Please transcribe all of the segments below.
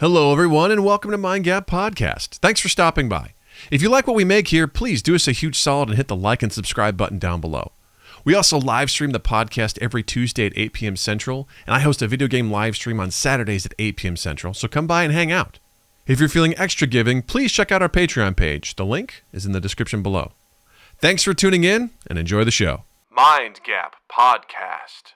Hello, everyone, and welcome to Mind Gap Podcast. Thanks for stopping by. If you like what we make here, please do us a huge solid and hit the like and subscribe button down below. We also live stream the podcast every Tuesday at 8 p.m. Central, and I host a video game live stream on Saturdays at 8 p.m. Central, so come by and hang out. If you're feeling extra giving, please check out our Patreon page. The link is in the description below. Thanks for tuning in, and enjoy the show. Mind Gap Podcast.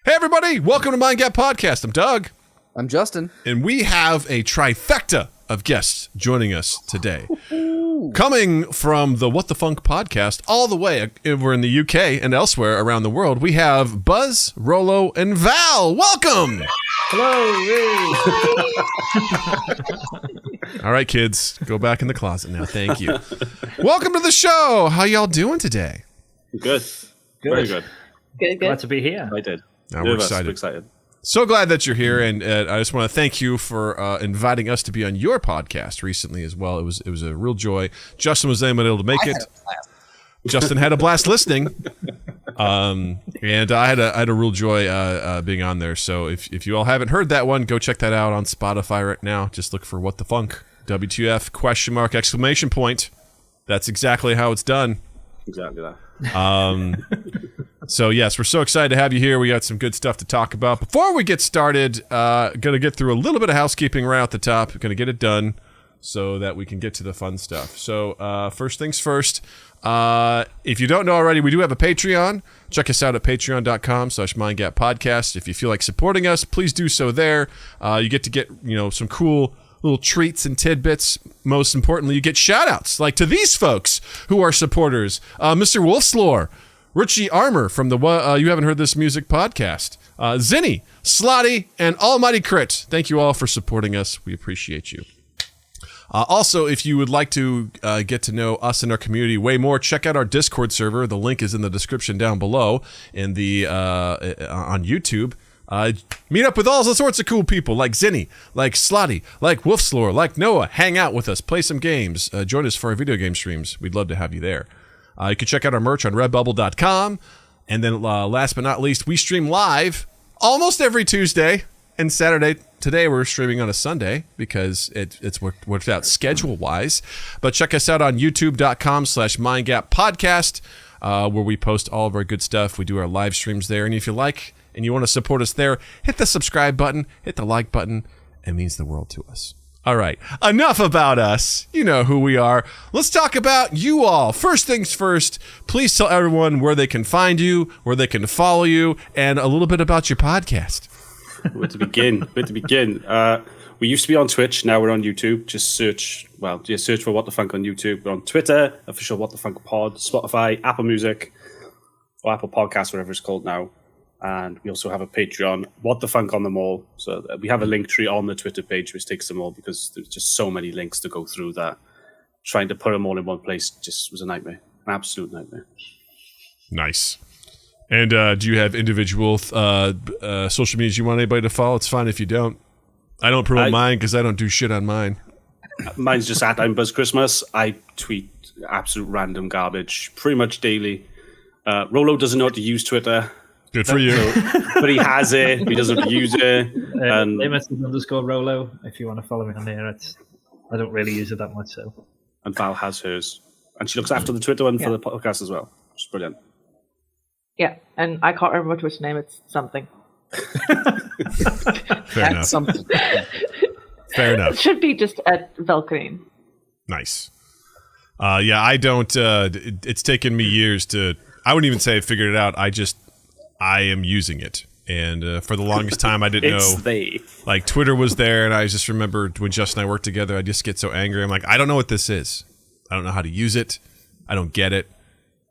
Hey everybody, welcome to Mind Gap Podcast. I'm Doug. I'm Justin. And we have a trifecta of guests joining us today. Coming from the What the Funk podcast all the way over in the UK and elsewhere around the world, we have Buzz, Rolo, and Val. Welcome! Hello! All right, kids, go back in the closet now. Thank you. Welcome to the show. How y'all doing today? Good. Very good. Good. Glad to be here. I did. Now we're excited. So glad that you're here, and I just want to thank you for inviting us to be on your podcast recently as well. It was a real joy. Justin was able to make it. Justin had a blast listening, and I had a real joy being on there. So if you all haven't heard that one, go check that out on Spotify right now. Just look for What the Funk, WTF, question mark, exclamation point. That's exactly how it's done. Exactly that. So yes, we're so excited to have you here. We got some good stuff to talk about. Before we get started, gonna get through a little bit of housekeeping right at the top. Gonna get it done so that we can get to the fun stuff. So first things first, if you don't know already, we do have a Patreon. Check us out at patreon.com/mindgappodcast. If you feel like supporting us, please do so there. You get some cool little treats and tidbits. Most importantly, you get shout-outs, like to these folks who are supporters. Mr. Wolfslore, Richie Armour from the You Haven't Heard This Music podcast, Zinni, Slotty, and Almighty Crit. Thank you all for supporting us. We appreciate you. Also, if you would like to get to know us and our community way more, check out our Discord server. The link is in the description down below in the on YouTube. Meet up with all sorts of cool people like Zinni, like Slotty, like Wolfslore, like Noah. Hang out with us, play some games, join us for our video game streams. We'd love to have you there. You can check out our merch on redbubble.com. And then last but not least, we stream live almost every Tuesday and Saturday. Today we're streaming on a Sunday because it's worked out schedule-wise. But check us out on youtube.com/mindgappodcast, where we post all of our good stuff. We do our live streams there. And if you like and you want to support us there, hit the subscribe button, hit the like button. It means the world to us. All right, enough about us. You know who we are. Let's talk about you all. First things first, please tell everyone where they can find you, where they can follow you, and a little bit about your podcast. Where to begin? We used to be on Twitch, now we're on YouTube. Just search for What the Funk on YouTube. We're on Twitter, official What the Funk Pod, Spotify, Apple Music, or Apple Podcasts, whatever it's called now. And we also have a Patreon, What the Funk on them all. So we have a link tree on the Twitter page, which takes them all because there's just so many links to go through that trying to put them all in one place just was a nightmare, an absolute nightmare. Nice. And do you have individual social medias you want anybody to follow? It's fine if you don't. I don't promote mine because I don't do shit on mine. Mine's just at I'm Buzz Christmas. I tweet absolute random garbage pretty much daily. Rolo doesn't know how to use Twitter. Good for you. But he has it. He doesn't use it. _Rolo. If you want to follow me on there, I don't really use it that much. So. And Val has hers. And she looks after the Twitter one for the podcast as well. It's brilliant. Yeah, and I can't remember my Twitch name. It's something. Fair enough. Something. Fair enough. It should be just at Velcreen. Nice. I don't. It's taken me years to. I wouldn't even say I figured it out. I am using it. And for the longest time, I didn't know. Like, Twitter was there, and I just remembered when Justin and I worked together, I just get so angry. I'm like, I don't know what this is. I don't know how to use it. I don't get it.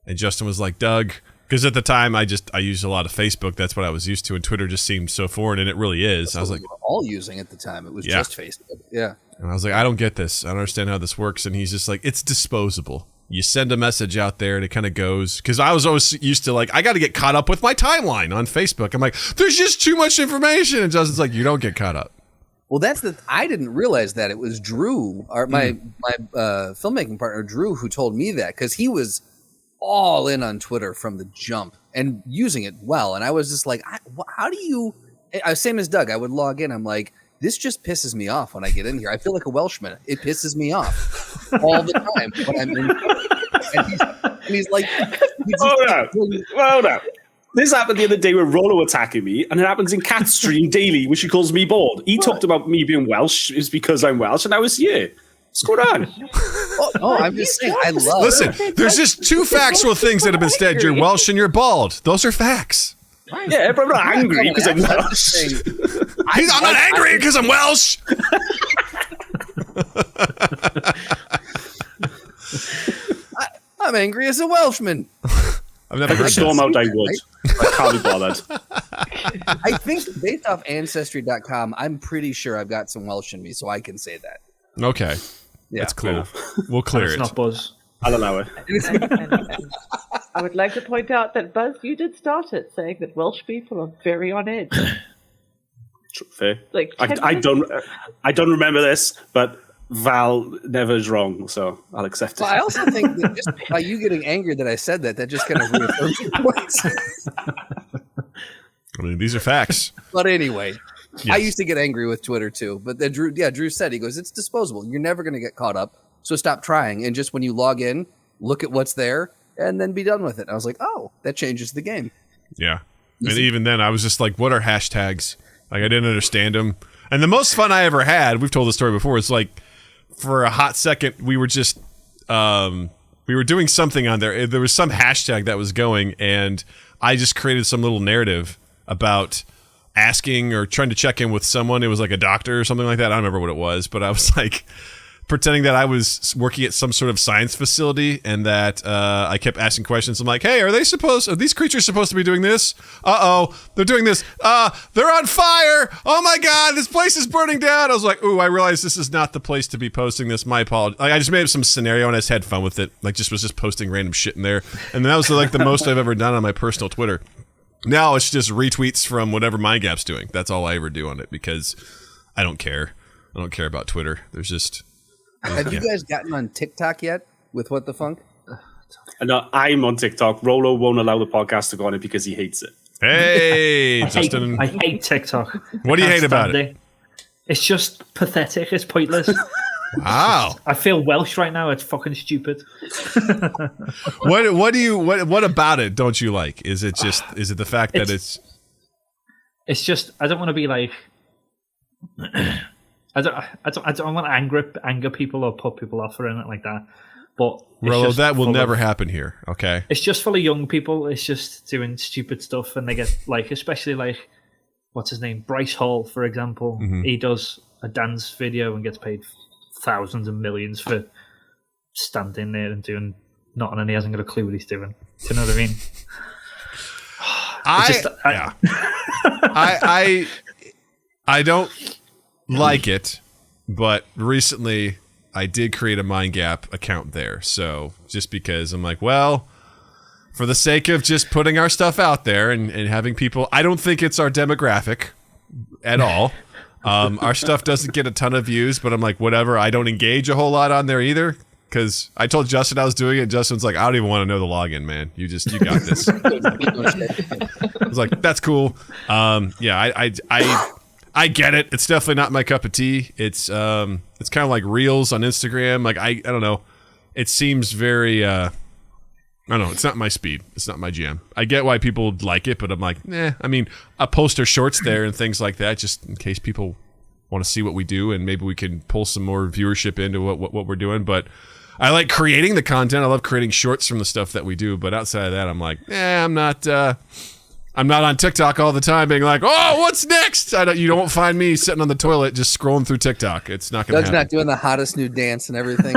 And Justin was like, Doug, because at the time, I used a lot of Facebook. That's what I was used to, and Twitter just seemed so foreign, and it really is. I was like, we were all using at the time. It was just Facebook. Yeah. And I was like, I don't get this. I don't understand how this works. And he's just like, it's disposable. you send a message out there and it kind of goes, because I was always used to like, I got to get caught up with my timeline on Facebook. I'm like, there's just too much information. And Justin's like, you don't get caught up. Well, I didn't realize that. It was Drew, my filmmaking partner, Drew, who told me that, because he was all in on Twitter from the jump and using it well. And I was just like, how do you, same as Doug, I would log in. I'm like, this just pisses me off when I get in here. I feel like a Welshman. It pisses me off all the time when I'm in. And he's like, Hold on. This happened the other day with Rollo attacking me, and it happens in Cat's stream daily, which he calls me bald. He talked about me being Welsh is because I'm Welsh, and I was here. What's going on? I'm just saying, I love. Listen, there's just two factual things that have been said. You're Welsh and you're bald. Those are facts. Yeah, but I'm not angry because I'm Welsh. I'm not angry because I'm Welsh. I'm angry as a Welshman. I've never heard storm out. I would. I can't be bothered. I think based off Ancestry.com, I'm pretty sure I've got some Welsh in me, so I can say that. Okay, Yeah. that's cool. We'll clear It's it. not Buzz. I'll allow it. And I would like to point out that Buzz, you did start it saying that Welsh people are very on edge. Fair. Like I don't remember this, but Val never is wrong, so I'll accept it. Well, I also think that just by you getting angry that I said that just kind of reaffirms your points. I mean, these are facts. But anyway, Yes. I used to get angry with Twitter too. But then Drew said, he goes, it's disposable. You're never going to get caught up. So stop trying. And just when you log in, look at what's there and then be done with it. And I was like, oh, that changes the game. Yeah. And even then, I was just like, what are hashtags? Like, I didn't understand them. And the most fun I ever had, we've told the story before, is like, for a hot second, we were just, we were doing something on there. There was some hashtag that was going, and I just created some little narrative about asking or trying to check in with someone. It was like a doctor or something like that. I don't remember what it was, but I was like pretending that I was working at some sort of science facility, and that I kept asking questions. I'm like, hey, are these creatures supposed to be doing this? Uh-oh, they're doing this. They're on fire. Oh my God, this place is burning down. I was like, ooh, I realized this is not the place to be posting this. My apologies. Like, I just made up some scenario and I just had fun with it. Like, was just posting random shit in there. And that was like the most I've ever done on my personal Twitter. Now it's just retweets from whatever MindGap's doing. That's all I ever do on it, because I don't care. I don't care about Twitter. Have you guys gotten on TikTok yet with What the Funk? No, I'm on TikTok. Rollo won't allow the podcast to go on it because he hates it. Hey, Justin. I hate TikTok. What do you Can't hate about stand it? It's just pathetic. It's pointless. Wow. I feel Welsh right now. It's fucking stupid. What about it don't you like? Is it the fact that it's It's just, I don't want to be like, I don't want to anger people or put people off or anything like that. But Rollo, that will never happen here. Okay. It's just full of young people. It's just doing stupid stuff, and they get like, especially like, what's his name, Bryce Hall, for example. Mm-hmm. He does a dance video and gets paid thousands and millions for standing there and doing nothing, and he hasn't got a clue what he's doing. Do you know what I mean? I don't like it, but recently I did create a MindGap account there. So just because I'm like, well, for the sake of just putting our stuff out there and having people, I don't think it's our demographic at all. Our stuff doesn't get a ton of views, but I'm like, whatever. I don't engage a whole lot on there either, because I told Justin I was doing it. And Justin's like, I don't even want to know the login, man. You got this. I was like, that's cool. Yeah, I get it. It's definitely not my cup of tea. It's kind of like Reels on Instagram. Like I don't know. It seems very I don't know. It's not my speed. It's not my jam. I get why people like it, but I'm like, nah. I mean, I post our shorts there and things like that, just in case people want to see what we do, and maybe we can pull some more viewership into what we're doing. But I like creating the content. I love creating shorts from the stuff that we do. But outside of that, I'm like, I'm not on TikTok all the time being like, oh, what's next? You don't find me sitting on the toilet just scrolling through TikTok. It's not going to happen. Doug's not doing the hottest new dance and everything.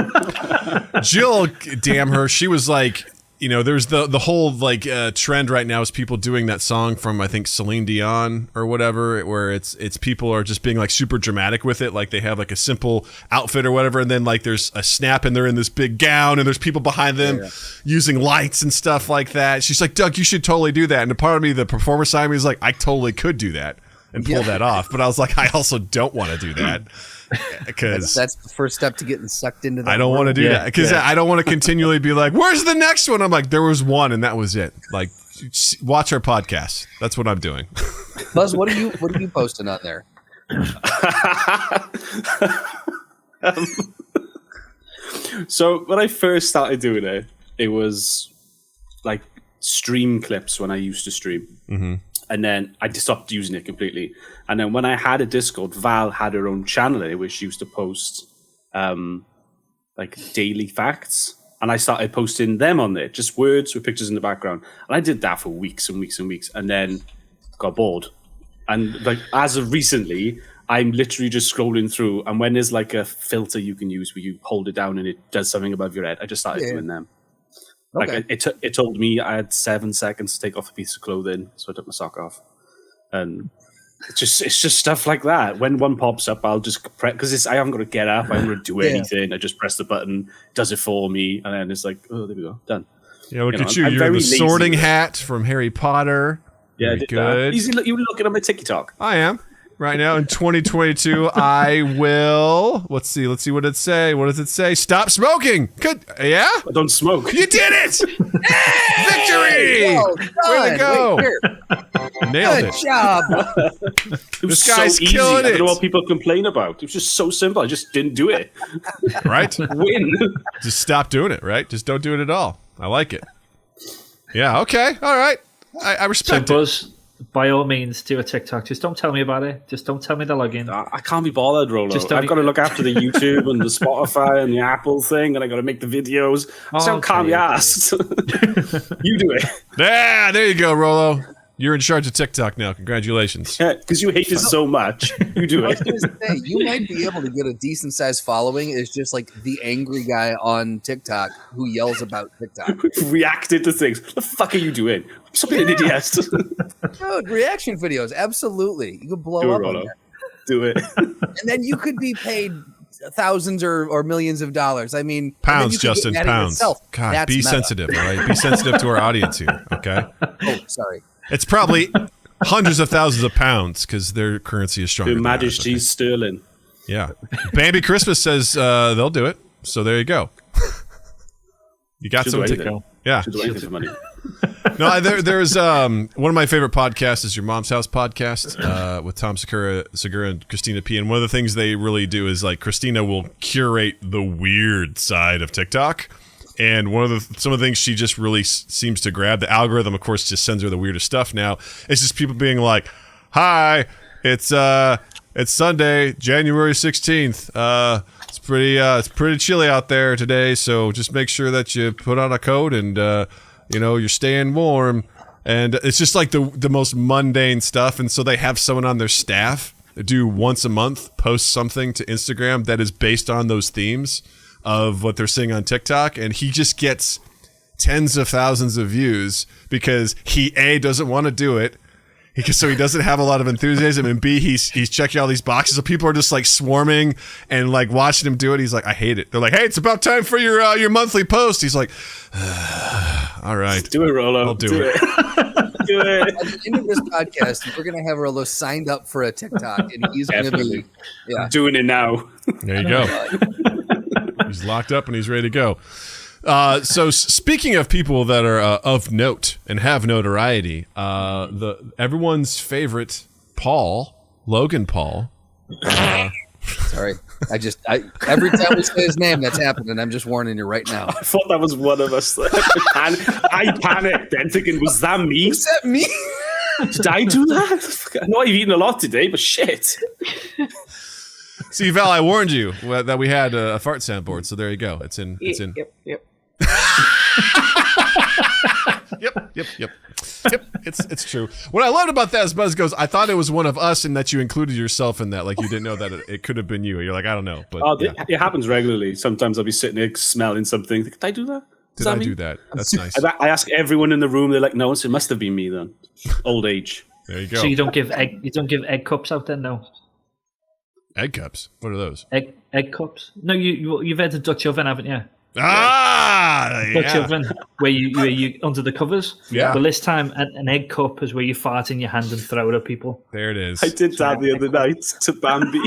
Jill, damn her, she was like, you know, there's the whole like trend right now is people doing that song from I think Celine Dion or whatever, where it's people are just being like super dramatic with it, like they have like a simple outfit or whatever, and then like there's a snap and they're in this big gown and there's people behind them using lights and stuff like that. She's like, Doug, you should totally do that. And a part of me, the performer side of me, is like, I totally could do that and pull that off, but I was like, I also don't want to do that. Because that's the first step to getting sucked into that. I don't want to do that because I don't want to continually be like, where's the next one? I'm like, there was one and that was it. Like, watch our podcast. That's what I'm doing. Buzz, what are you posting on there? So when I first started doing it, it was like stream clips when I used to stream. Mm-hmm. And then I just stopped using it completely. And then when I had a Discord, Val had her own channel in it, which she used to post like daily facts. And I started posting them on there, just words with pictures in the background. And I did that for weeks and weeks and weeks, and then got bored. And like as of recently, I'm literally just scrolling through. And when there's like a filter you can use where you hold it down and it does something above your head, I just started doing them. Okay. Like it told me I had 7 seconds to take off a piece of clothing, so I took my sock off, and it's just stuff like that. When one pops up, I'll just press because I haven't got to get up, I haven't got to do anything. I just press the button, does it for me, and then it's like, oh, there we go, done. Yeah, look at you. You're the Sorting Hat from Harry Potter. Yeah, good. You were looking at my TikTok. I am. Right now in 2022, I will. Let's see what it say. What does it say? Stop smoking. Good. Yeah. I don't smoke. You did it. Victory. Well way to go. Nailed Good it. job. This guy's so easy. killing I it. don't know what people complain about. It was just so simple. I just didn't do it. Right. Win. Just stop doing it. Right. Just don't do it at all. I like it. Yeah. Okay. All right. I respect it. Buzz, by all means, do a TikTok. Just don't tell me about it. Just don't tell me the login. I can't be bothered, Rolo. I've got to look after the YouTube and the Spotify and the Apple thing, and I got to make the videos. So can't be asked. You do it. Yeah, there you go, Rolo. You're in charge of TikTok now. Congratulations. Yeah, because you hate it so much. You do I was it. going to say, you might be able to get a decent sized following. It's just like the angry guy on TikTok who yells about TikTok. Reacted to things. What the fuck are you doing? Stop being an idiot. Dude, reaction videos, absolutely. You could blow Do it, up on Rolo. that. Do it. And then you could be paid thousands or millions of dollars. I mean, Pounds, Justin, pounds. God, That's be meta. sensitive, all right? Be sensitive to our audience here, okay? Oh, sorry. It's probably hundreds of thousands of pounds because their currency is stronger. Your than ours, I Majesty's think. sterling. Yeah. Bambi Christmas says they'll do it. So there you go. You got Should some do to anything. Yeah. Should do anything for money. No, there's one of my favorite podcasts is your Mom's House podcast with Tom Segura and Christina P. And one of the things they really do is like Christina will curate the weird side of TikTok. And some of the things she just really seems to grab. The algorithm, of course, just sends her the weirdest stuff now. It's just people being like, "Hi, it's Sunday, January 16th. It's pretty chilly out there today, so just make sure that you put on a coat and you're staying warm." And it's just like the most mundane stuff. And so they have someone on their staff do once a month post something to Instagram that is based on those themes of what they're seeing on TikTok, and he just gets tens of thousands of views because he A, doesn't want to do it, so he doesn't have a lot of enthusiasm, and B, he's checking all these boxes, so people are just like swarming and like watching him do it. He's like, I hate it. They're like, hey, it's about time for your monthly post. He's like, all right, Do it, Rolo. I'll do it. Do it. At the end of this podcast, we're going to have Rolo signed up for a TikTok, and he's going to be, I'm doing it now. There you go. He's locked up and he's ready to go. So speaking of people that are of note and have notoriety, everyone's favorite Logan Paul. Sorry. Every time we say his name, that's happening. I'm just warning you right now. I thought that was one of us. I panicked then thinking, was that me? Was that me? Did I do that? I know I've eaten a lot today, but shit. See, Val, I warned you that we had a fart soundboard, so there you go. It's in. Yep. Yep. It's true. What I loved about that is Buzz goes, I thought it was one of us and that you included yourself in that. Like you didn't know that it could have been you. You're like, I don't know. But It happens regularly. Sometimes I'll be sitting there smelling something. Did I do that? Did I do that? That's nice. I ask everyone in the room. They're like, no, so it must have been me then. Old age. There you go. So you don't give egg cups out then, no? Egg cups. What are those? Egg cups? No, you've had a Dutch oven, haven't you? Yeah. Dutch oven where you under the covers. Yeah. Well, this time an egg cup is where you fart in your hand and throw it at people. There it is. I did that the other night to Bambi.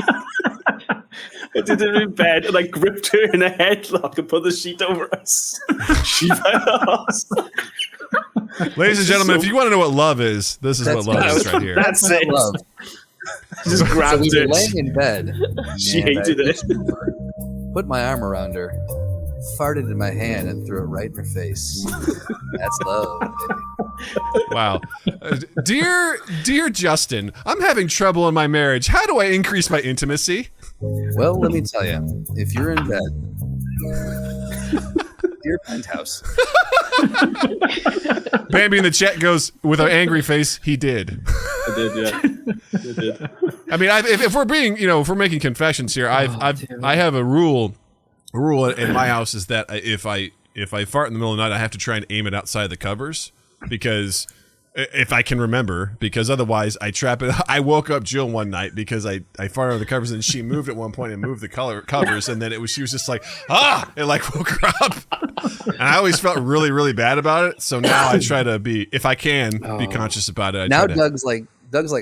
I did it in bed and I gripped her in a headlock and put the sheet over us. She fell off. Ladies and gentlemen, if you want to know what love is, this is what love is right here. That's it. Love. Just So grabbed we were it. laying in bed. She and hated it. Put my arm around her, farted in my hand, and threw it right in her face. That's love. Baby. Wow. Dear Justin, I'm having trouble in my marriage. How do I increase my intimacy? Well, let me tell you, if you're in bed, your penthouse. Bambi in the chat goes with an angry face. He did. I did, yeah. I did. I mean, if we're being, if we're making confessions here, I have a rule. A rule in my house is that if I fart in the middle of the night, I have to try and aim it outside the covers because if I can remember, because otherwise I trap it. I woke up Jill one night because I farted on the covers and she moved at one point and moved the covers and then she was just like, it like woke her up. And I always felt really, really bad about it. So now I try to be, if I can, be conscious about it. Now Doug's like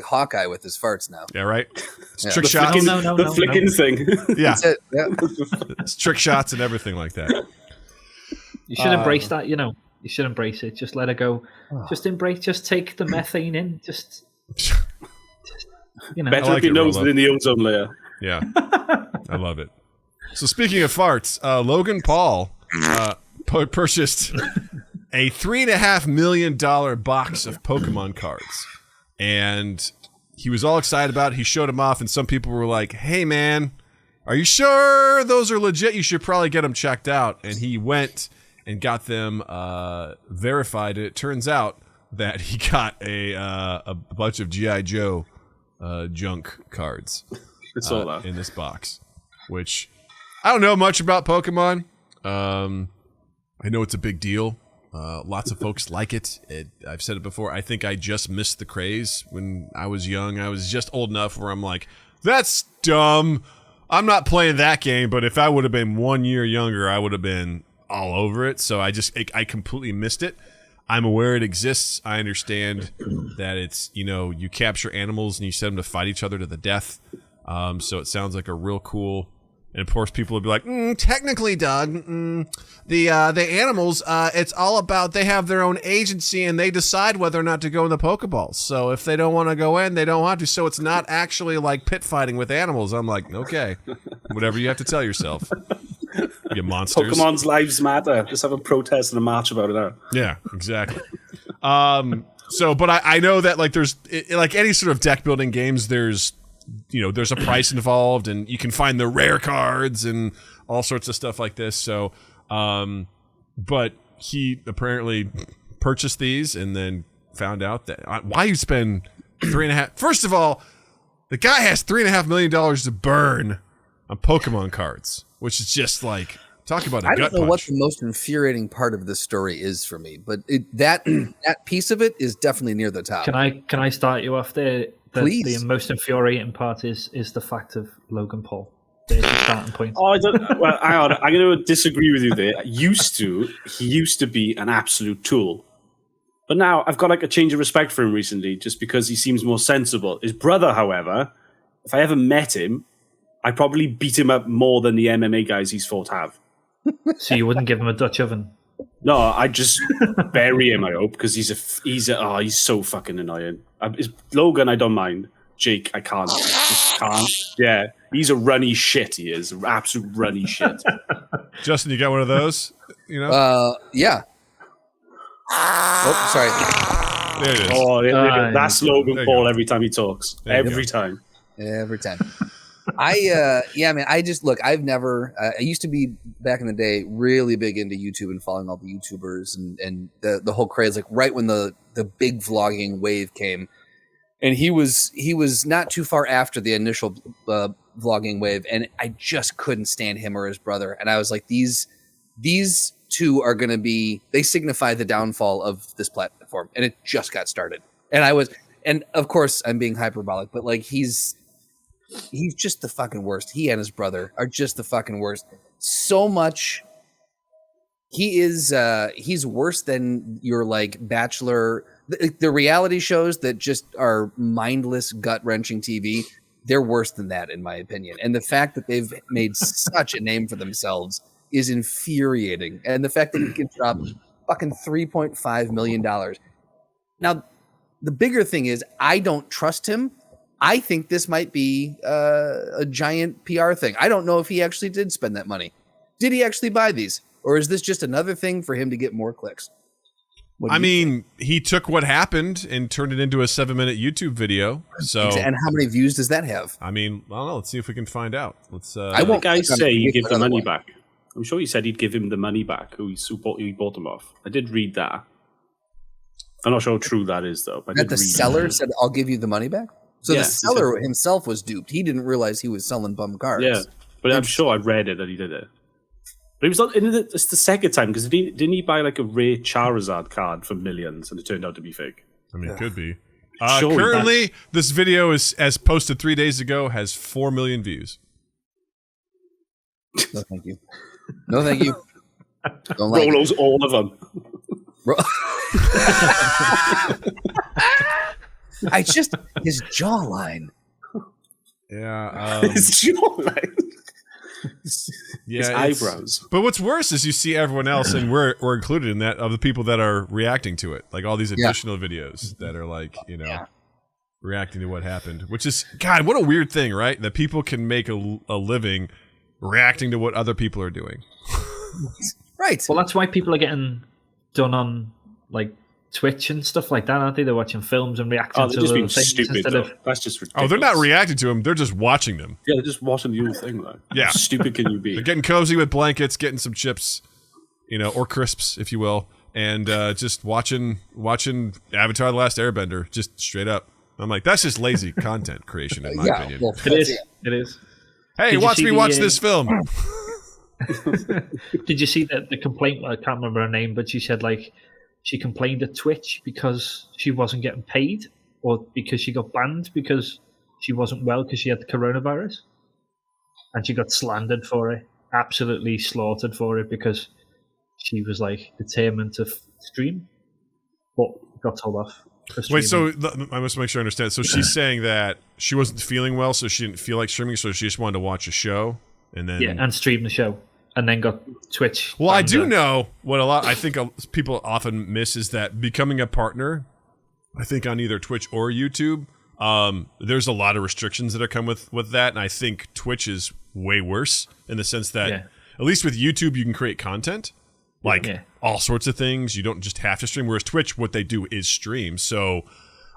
Hawkeye with his farts now. Yeah, right? Yeah. Trick shots. The flicking thing. Yeah. That's it. Yeah. It's trick shots and everything like that. You should embrace that, You should embrace it. Just let it go. Just embrace. Just take the methane in. Just Better like if your it, nose Rolo. than in the ozone layer. Yeah. I love it. So speaking of farts, Logan Paul purchased a $3.5 million box of Pokemon cards. And he was all excited about it. He showed them off, and some people were like, hey, man, are you sure those are legit? You should probably get them checked out. And he went and got them verified. It turns out that he got a bunch of G.I. Joe junk cards It's all that. in this box, which I don't know much about Pokemon. I know it's a big deal. Lots of folks like it. I've said it before. I think I just missed the craze when I was young. I was just old enough where I'm like, that's dumb. I'm not playing that game. But if I would have been 1 year younger, I would have been all over it. So I completely missed it. I'm aware it exists. I understand that it's, you capture animals and you set them to fight each other to the death. So it sounds like a real cool. And of course, people would be like, technically, Doug, the animals, it's all about they have their own agency and they decide whether or not to go in the Pokeballs. So if they don't want to go in, they don't want to. So it's not actually like pit fighting with animals. I'm like, okay, whatever you have to tell yourself, you monsters. Pokemon's lives matter. Just have a protest and a march about it now. Yeah, exactly. But I know that like there's like any sort of deck building games, there's a price involved and you can find the rare cards and all sorts of stuff like this. So, but he apparently purchased these and then found out that why you spend $3.5. First of all, the guy has $3.5 million to burn on Pokemon cards, which is just like, talk about a I gut don't know what punch. the most infuriating part of this story is for me, but that piece of it is definitely near the top. Can I start you off there? Please. The most infuriating part is the fact of Logan Paul. There's the starting point. Oh, well, hang on. I'm going to disagree with you there. He used to be an absolute tool. But now I've got like a change of respect for him recently just because he seems more sensible. His brother, however, if I ever met him, I'd probably beat him up more than the MMA guys he's fought have. So you wouldn't give him a Dutch oven? No, I'd just bury him, I hope, because he's so fucking annoying. Logan, I don't mind. Jake, I can't. I just can't. Yeah, he's a runny shit, he is. Absolute runny shit. Justin, you got one of those? Yeah. Oh, sorry. There it is. Oh, that's Logan There you Paul go. every time he talks. There you Every go. time. Every time. I just look, I've never, I used to be back in the day really big into YouTube and following all the YouTubers and the whole craze, like right when the big vlogging wave came. And he was not too far after the initial vlogging wave. And I just couldn't stand him or his brother. And I was like, these two are going to be, they signify the downfall of this platform, and it just got started. And of course I'm being hyperbolic, but like he's just the fucking worst. He and his brother are just the fucking worst. So much. He's worse than your like Bachelor, the reality shows that just are mindless, gut-wrenching TV. They're worse than that, in my opinion. And the fact that they've made such a name for themselves is infuriating. And the fact that he can drop fucking $3.5 million. Now, the bigger thing is I don't trust him. I think this might be a giant PR thing. I don't know if he actually did spend that money. Did he actually buy these? Or is this just another thing for him to get more clicks? I mean, he took what happened and turned it into a 7-minute YouTube video. So, and how many views does that have? I mean, I don't know. Let's see if we can find out. Let's. I won't. Guys say he'd give the money back. I'm sure he said he'd give him the money back. Who he bought him off. I did read that. I'm not sure how true that is, though. But that the seller said, "I'll give you the money back." So the seller himself was duped. He didn't realize he was selling bum cards. Yeah, but I'm sure I read it that he did it. But it was not. It's the second time because didn't he buy like a rare Charizard card for millions and it turned out to be fake? I mean, it could be. Currently, this video is as posted 3 days ago has 4 million views. No, thank you. No, thank you. Don't like Rolo's all of them. His jawline. Yeah, his jawline. Yeah, his eyebrows. But what's worse is you see everyone else, and we're included in that, of the people that are reacting to it, like all these additional videos that are like reacting to what happened. Which is, God, what a weird thing, right? That people can make a living reacting to what other people are doing. Right. Well, that's why people are getting done on like Twitch and stuff like that, aren't they? They're watching films and reacting to just being things stupid. instead of. That's just ridiculous. Oh, they're not reacting to them; they're just watching them. Yeah, they're just watching the whole thing. Like, yeah, how stupid can you be? They're getting cozy with blankets, getting some chips, or crisps, if you will, and just watching Avatar: The Last Airbender, just straight up. I'm like, that's just lazy content creation, in my opinion. Well, It is. Hey, watch me watch this film. Did you see the complaint? I can't remember her name, but she said like she complained at Twitch because she wasn't getting paid, or because she got banned because she wasn't well because she had the coronavirus, and she got slandered for it, absolutely slaughtered for it because she was like determined to stream, but got told off. Wait, so I must make sure I understand. So she's saying that she wasn't feeling well, so she didn't feel like streaming, so she just wanted to watch a show, and then and stream the show, and then got Twitch. Well, I do know what I think people often miss is that becoming a partner, I think on either Twitch or YouTube, there's a lot of restrictions that are come with that, and I think Twitch is way worse in the sense that at least with YouTube you can create content. Like all sorts of things. You don't just have to stream. Whereas Twitch, what they do is stream. So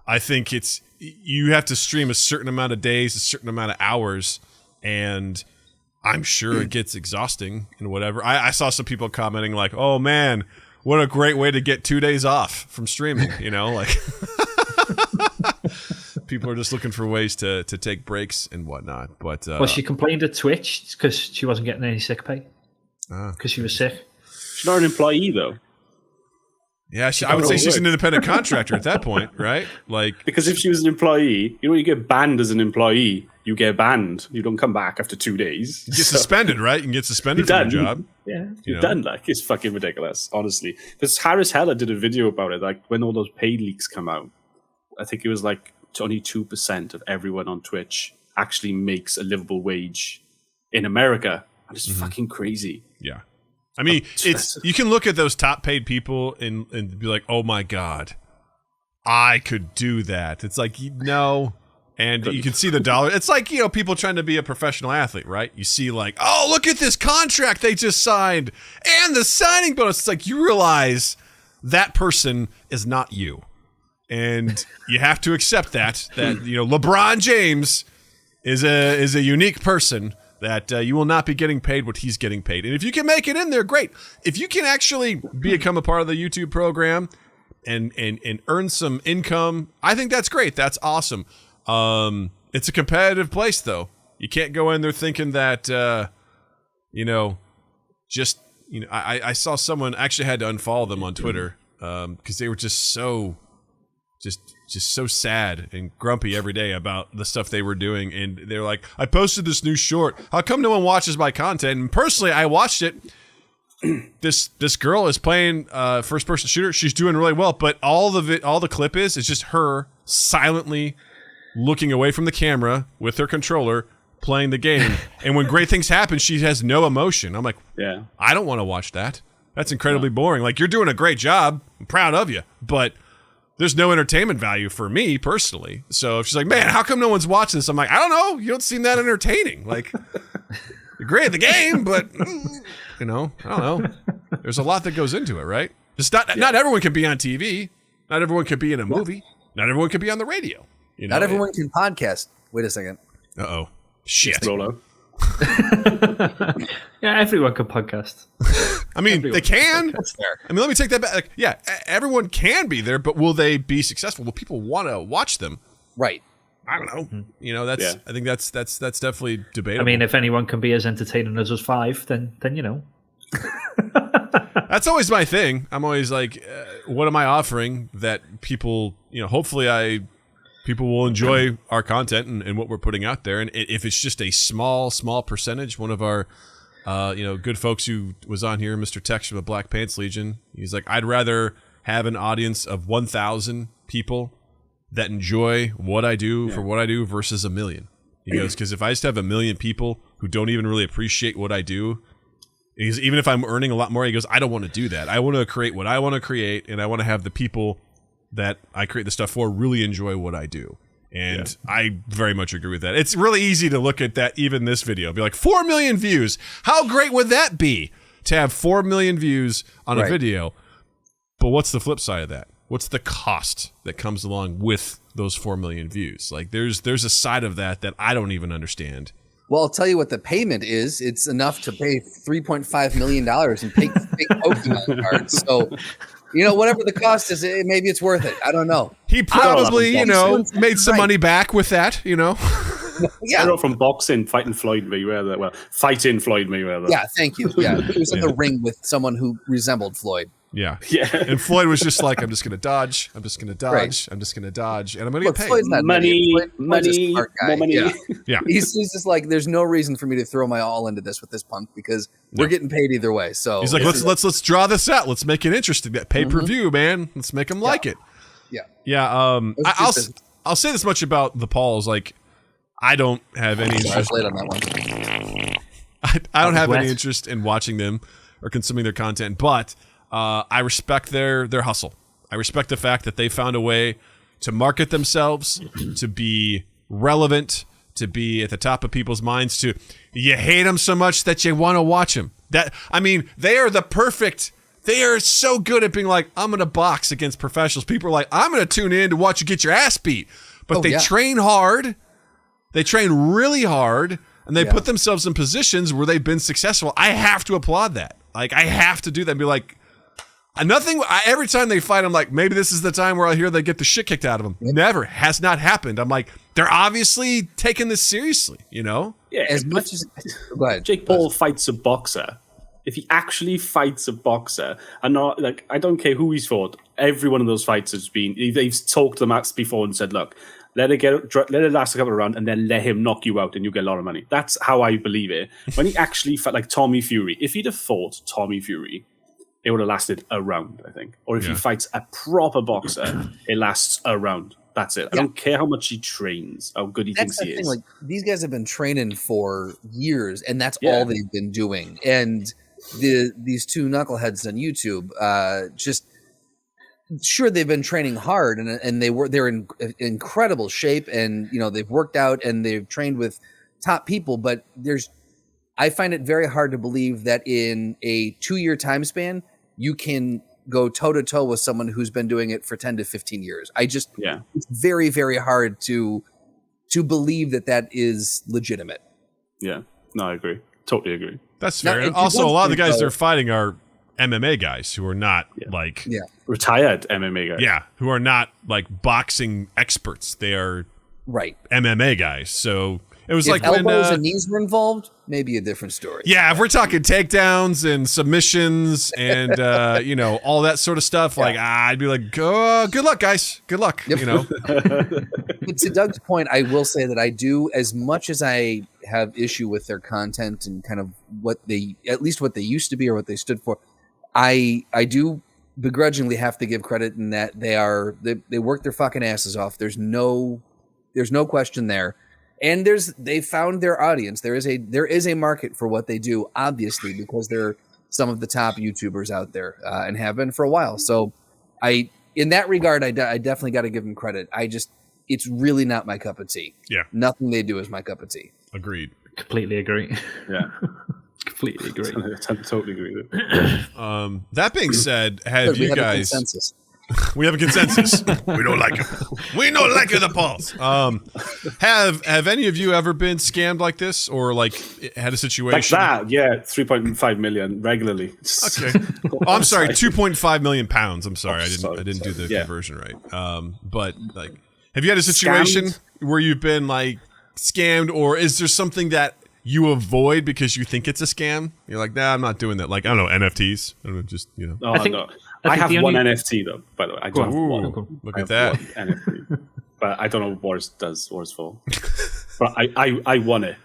I think you have to stream a certain amount of days, a certain amount of hours, and I'm sure it gets exhausting and whatever. I saw some people commenting like, "Oh man, what a great way to get 2 days off from streaming." Like people are just looking for ways to take breaks and whatnot. But well, she complained at Twitch because she wasn't getting any sick pay because she was sick. She's not an employee, though. Yeah, I would say she's an independent contractor at that point, right? Like, because if she was an employee, you get banned as an employee. You get banned. You don't come back after 2 days. You get suspended, right? You can get suspended from your job. Yeah, you're done. Like, it's fucking ridiculous, honestly. Because Harris Heller did a video about it, like when all those paid leaks come out. I think it was like only 2% of everyone on Twitch actually makes a livable wage in America. And it's fucking crazy. Yeah. I mean, you can look at those top paid people and be like, oh my God, I could do that. It's like, no. And you can see the dollar. It's like, people trying to be a professional athlete, right? You see like, oh, look at this contract they just signed and the signing bonus. It's like, you realize that person is not you. And you have to accept that LeBron James is a unique person that you will not be getting paid what he's getting paid. And if you can make it in there, great. If you can actually become a part of the YouTube program and earn some income, I think that's great. That's awesome. It's a competitive place, though. You can't go in there thinking that, just I saw someone actually had to unfollow them on Twitter because they were just so sad and grumpy every day about the stuff they were doing. And they're like, I posted this new short. How come no one watches my content? And personally, I watched it. This girl is playing first person shooter. She's doing really well, but all the clip is just her silently looking away from the camera with her controller playing the game. And when great things happen, she has no emotion. I'm like, Yeah. I don't want to watch that. That's incredibly boring. Like, you're doing a great job. I'm proud of you, but there's no entertainment value for me personally. So if she's like, man, how come no one's watching this? I'm like, I don't know. You don't seem that entertaining. Like, you're great at the game, but I don't know. There's a lot that goes into it, right? Just not everyone can be on TV. Not everyone can be in a movie. Not everyone can be on the radio. Not everyone can podcast. Wait a second. Uh-oh. Shit. Rolo. Yeah, everyone can podcast. I mean, they can. That's fair. I mean, let me take that back. Like, yeah, everyone can be there, but will they be successful? Will people want to watch them? Right. I don't know. I think that's definitely debatable. I mean, if anyone can be as entertaining as us five, then That's always my thing. I'm always like, what am I offering that people, hopefully people will enjoy our content and what we're putting out there. And if it's just a small percentage, one of our, good folks who was on here, Mr. Tex from the Black Pants Legion, he's like, I'd rather have an audience of 1,000 people that enjoy what I do for what I do versus 1 million. He goes, because if I just have 1 million people who don't even really appreciate what I do, even if I'm earning a lot more, he goes, I don't want to do that. I want to create what I want to create, and I want to have the people that I create the stuff for really enjoy what I do. And I very much agree with that. It's really easy to look at that, even this video, be like, 4 million views. How great would that be to have 4 million views on a video? But what's the flip side of that? What's the cost that comes along with those 4 million views? Like, there's a side of that I don't even understand. Well, I'll tell you what the payment is. It's enough to pay $3.5 million in fake Pokemon cards. So, whatever the cost is, maybe it's worth it. I don't know. He probably, made some money back with that, Yeah. I know from boxing, fighting Floyd Mayweather. Well, fighting Floyd Mayweather. Yeah, thank you. Yeah, he was in the ring with someone who resembled Floyd. Yeah. Yeah. And Floyd was just like, I'm just going to dodge. I'm just going to dodge. Right. I'm just going to dodge. And I'm going to get paid. Floyd's not Money, Floyd's a smart guy. more money. Yeah. He's just like, there's no reason for me to throw my all into this with this punk because we're getting paid either way. So he's like, let's draw this out. Let's make it interesting. That pay-per-view, man. Let's make them like it. Yeah. Yeah. I'll say this much about the Pauls. Like, I don't have any I was interest. late on that one. I don't have any interest in watching them or consuming their content, but I respect their hustle. I respect the fact that they found a way to market themselves, to be relevant, to be at the top of people's minds. To you hate them so much that you want to watch them. They are the perfect. They are so good at being like, I'm going to box against professionals. People are like, I'm going to tune in to watch you get your ass beat. But they train hard. They train really hard, and they put themselves in positions where they've been successful. I have to applaud that. Like, I have to do that and be like, every time they fight, I'm like, maybe this is the time where I hear they get the shit kicked out of them. Never. Has not happened. I'm like, they're obviously taking this seriously, Yeah. As much as go ahead. Jake Paul fights a boxer. If he actually fights a boxer, and not like, I don't care who he's fought, every one of those fights has been, they've talked to Max before and said, look, let it last a couple of rounds and then let him knock you out and you get a lot of money. That's how I believe it. When he actually fought, like Tommy Fury, if he'd have fought Tommy Fury, it would have lasted a round, I think. Or if he fights a proper boxer, it lasts a round. That's it. I don't care how much he trains, how good he thinks he is. Like, these guys have been training for years, and that's all they've been doing. And these two knuckleheads on YouTube, sure, they've been training hard, and they're in incredible shape, and they've worked out and they've trained with top people. But I find it very hard to believe that in a 2-year time span you can go toe to toe with someone who's been doing it for 10 to 15 years. It's very, very hard to believe that is legitimate. Yeah, no, I agree. Totally agree. That's fair. And also, a lot of the guys they're fighting are MMA guys who are not retired MMA guys. Yeah, who are not like boxing experts. They are MMA guys. So It was If like when elbows and knees were involved, maybe a different story. yeah, if we're talking takedowns and submissions and all that sort of stuff, like I'd be like, good luck, guys. Good luck. Yep. But to Doug's point, I will say that I do, as much as I have issue with their content and kind of what they used to be or what they stood for, I do begrudgingly have to give credit in that they work their fucking asses off. There's no question there. And they found their audience. There is a market for what they do, obviously, because they're some of the top YouTubers out there and have been for a while. So in that regard, I definitely got to give them credit. It's really not my cup of tea. Yeah. Nothing they do is my cup of tea. Agreed. Completely agree. Yeah. Completely agree. I totally agree with it. That being said, have We you have a guys... consensus. We have a consensus. We don't like it. We don't like it, the Pauls. Have any of you ever been scammed like this, or like had a situation Like that? Yeah, 3.5 million regularly. Okay. Oh, I'm sorry, 2.5 million pounds. I'm sorry, I didn't do the Yeah. conversion right. But like, have you had a situation where you've been like scammed, or is there something that you avoid because you think it's a scam? You're like, nah, I'm not doing that. Like, I don't know, NFTs. I don't know, just Oh, I think- no. I I think have the one only- NFT though, by the way. I don't have one. Look I at have that. one NFT. But I don't know what it does, what it's for. But I won it.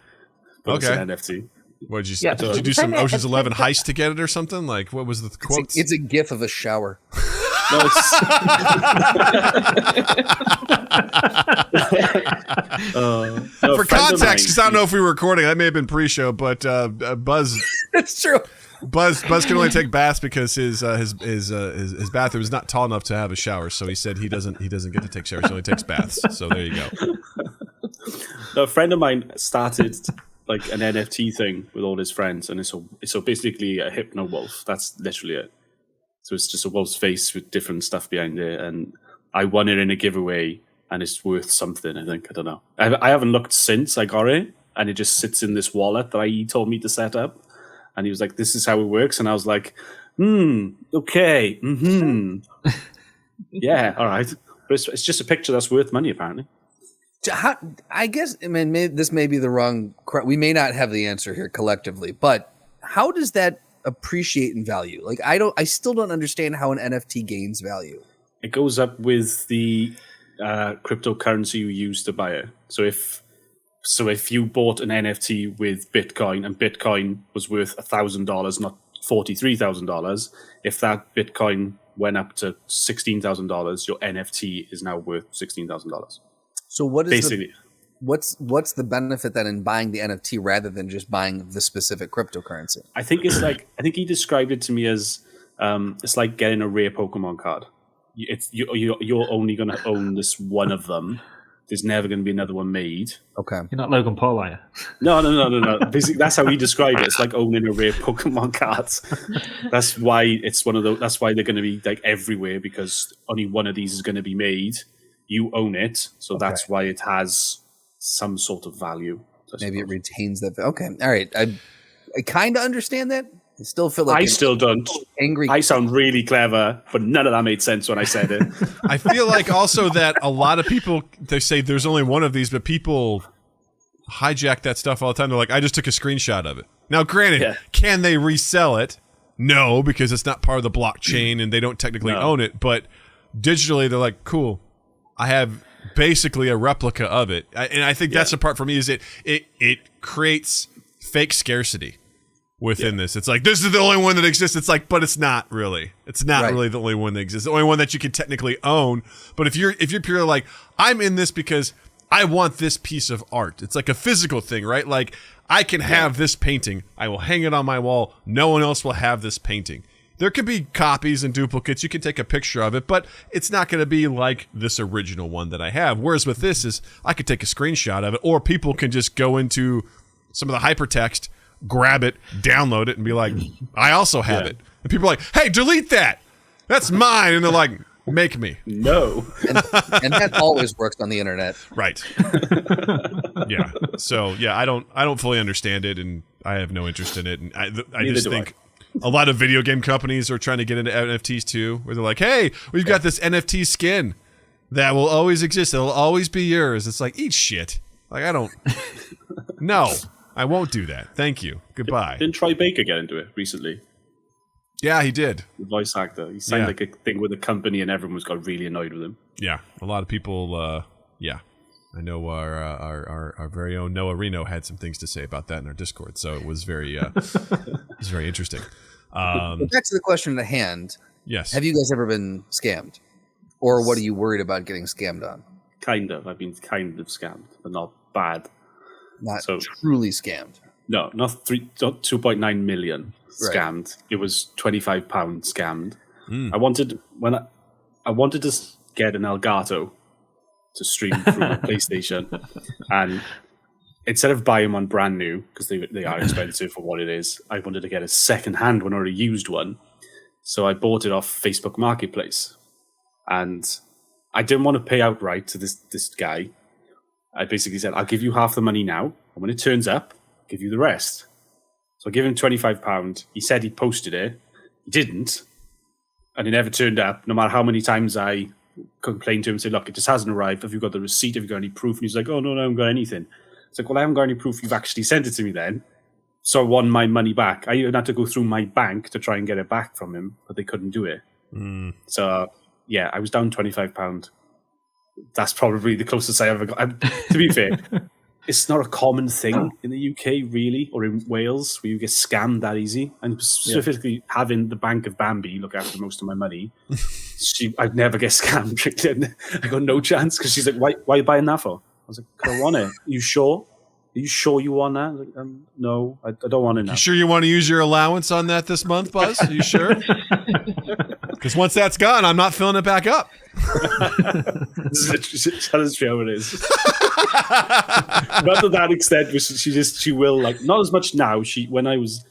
But it's Okay. an NFT. What did you? Yeah, Did you do some it's- Ocean's 11 heist to get it or something? Like, what was the quote? It's a gif of a shower. No, it's, no, For a friend of context, mine, because I don't know if we were recording. That may have been pre-show, but Buzz It's true. Buzz can only take baths because his bathroom is not tall enough to have a shower. So he said he doesn't get to take showers. He only takes baths. So there you go. No, a friend of mine started like an NFT thing with all his friends, and it's basically a hypno wolf. That's literally it. So it's just a wolf's face with different stuff behind it, and I won it in a giveaway, and it's worth something. I think, I don't know. I haven't looked since I got it, and it just sits in this wallet that he told me to set up, and he was like, "This is how it works," and I was like, okay, yeah, all right. But it's just a picture that's worth money, apparently. I guess, I mean, this may be the wrong. We may not have the answer here collectively, but how does that appreciate in value? Like, I still don't understand how an NFT gains value. It goes up with the cryptocurrency you use to buy it. So if you bought an NFT with Bitcoin and Bitcoin was worth $1,000, not $43,000, if that Bitcoin went up to $16,000, your NFT is now worth $16,000. So what is Basically, what's the benefit then in buying the NFT rather than just buying the specific cryptocurrency? I think he described it to me as it's like getting a rare Pokemon card. You're only going to own this one of them. There's never going to be another one made. Okay. You're not Logan Paul, are you? No. Basically, that's how he described it. It's like owning a rare Pokemon card. That's why it's one of those. That's why they're going to be like everywhere, because only one of these is going to be made. You own it, so that's why it has some sort of value. Maybe it retains that. Okay. All right. I kind of understand that. I still feel like I still don't. Angry. I sound really clever, but none of that made sense when I said it. I feel like also that a lot of people, they say there's only one of these, but people hijack that stuff all the time. They're like, I just took a screenshot of it. Now, granted, can they resell it? No, because it's not part of the blockchain and they don't technically own it. But digitally, they're like, cool. I have basically a replica of it. And I think that's the part for me is it creates fake scarcity within this. It's like, this is the only one that exists. It's like, but it's not really. It's not really the only one that exists. The only one that you can technically own. But if you're purely like, I'm in this because I want this piece of art. It's like a physical thing, right? Like, I can have this painting. I will hang it on my wall. No one else will have this painting. There could be copies and duplicates. You can take a picture of it, but it's not going to be like this original one that I have. Whereas with this is, I could take a screenshot of it, or people can just go into some of the hypertext, grab it, download it, and be like, I also have it. And people are like, hey, delete that. That's mine. And they're like, make me. No. and that always works on the internet. Right. Yeah. So yeah, I don't fully understand it, and I have no interest in it. And I just think a lot of video game companies are trying to get into NFTs too, where they're like, hey, we've got this NFT skin that will always exist. It'll always be yours. It's like, eat shit. Like, I don't No, I won't do that. Thank you. Goodbye. Didn't Troy Baker get into it recently? Yeah, he did. The voice actor. He signed like a thing with a company, and everyone got really annoyed with him. Yeah, a lot of people. I know our very own Noah Reno had some things to say about that in our Discord, so it was very interesting. Back to the question at hand. Yes. Have you guys ever been scammed, or what are you worried about getting scammed on? Kind of. I've been kind of scammed, but not bad. Not truly scammed. No, not 2.9 million scammed. Right. It was £25 scammed. I wanted to get an Elgato to stream through my PlayStation, and instead of buying one brand new, because they are expensive for what it is, I wanted to get a second-hand one or a used one. So I bought it off Facebook Marketplace, and I didn't want to pay outright to this guy. I basically said, I'll give you half the money now, and when it turns up, I'll give you the rest. So I gave him £25. He said he posted it. He didn't, and it never turned up, no matter how many times I complained to him and said, look, it just hasn't arrived. Have you got the receipt? Have you got any proof? And he's like, oh, no, I haven't got anything. It's like, well, I haven't got any proof you've actually sent it to me then. So I won my money back. I even had to go through my bank to try and get it back from him, but they couldn't do it. So, yeah, I was down £25. That's probably the closest I ever got. To be fair, it's not a common thing in the UK, really, or in Wales, where you get scammed that easy. And specifically having the Bank of Bambi look after most of my money, I'd never get scammed. I got no chance, because she's like, why are you buying that for? I was like, 'cause I want it. Are you sure? Are you sure you want that? I was like, no, I don't want it now. You sure you want to use your allowance on that this month, Buzz? Are you sure? Because once that's gone, I'm not filling it back up. That is how it is. Not to that extent, but she will, like, not as much now. When I was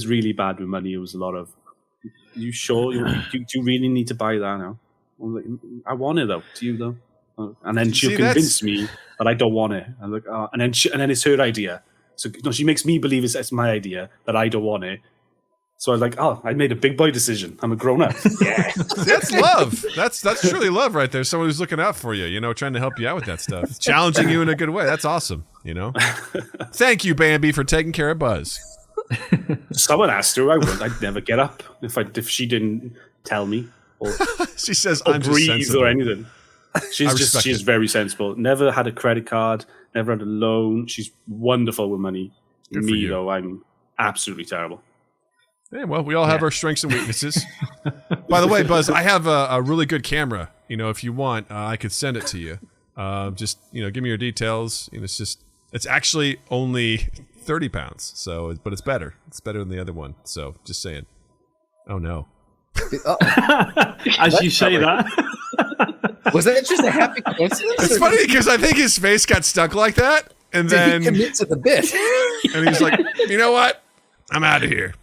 really bad with money, it was a lot of, are you sure? Do you really need to buy that now? I'm like, I want it though. Do you though? And then she'll convince me that I don't want it. I'm like, oh. And then it's her idea. So she makes me believe it's my idea that I don't want it. So I was like, oh, I made a big boy decision. I'm a grown up. Yeah, that's love. That's truly love right there. Someone who's looking out for you, trying to help you out with that stuff, challenging you in a good way. That's awesome. Thank you, Bambi, for taking care of Buzz. Someone asked her, I'd never get up if she didn't tell me. Or she says, or I'm just breathe sensible. or anything. She's very sensible. Never had a credit card, never had a loan. She's wonderful with money. Good for me, you. though, I'm absolutely terrible. Yeah, well, we all have our strengths and weaknesses. By the way, Buzz, I have a really good camera. If you want, I could send it to you. Just give me your details. It's actually only £30. So, but it's better. It's better than the other one. So, just saying. Oh no. As you say that. Was that just a happy coincidence? It's funny because I think his face got stuck like that, and then he commit to the bit, and he's like, "You know what? I'm out of here.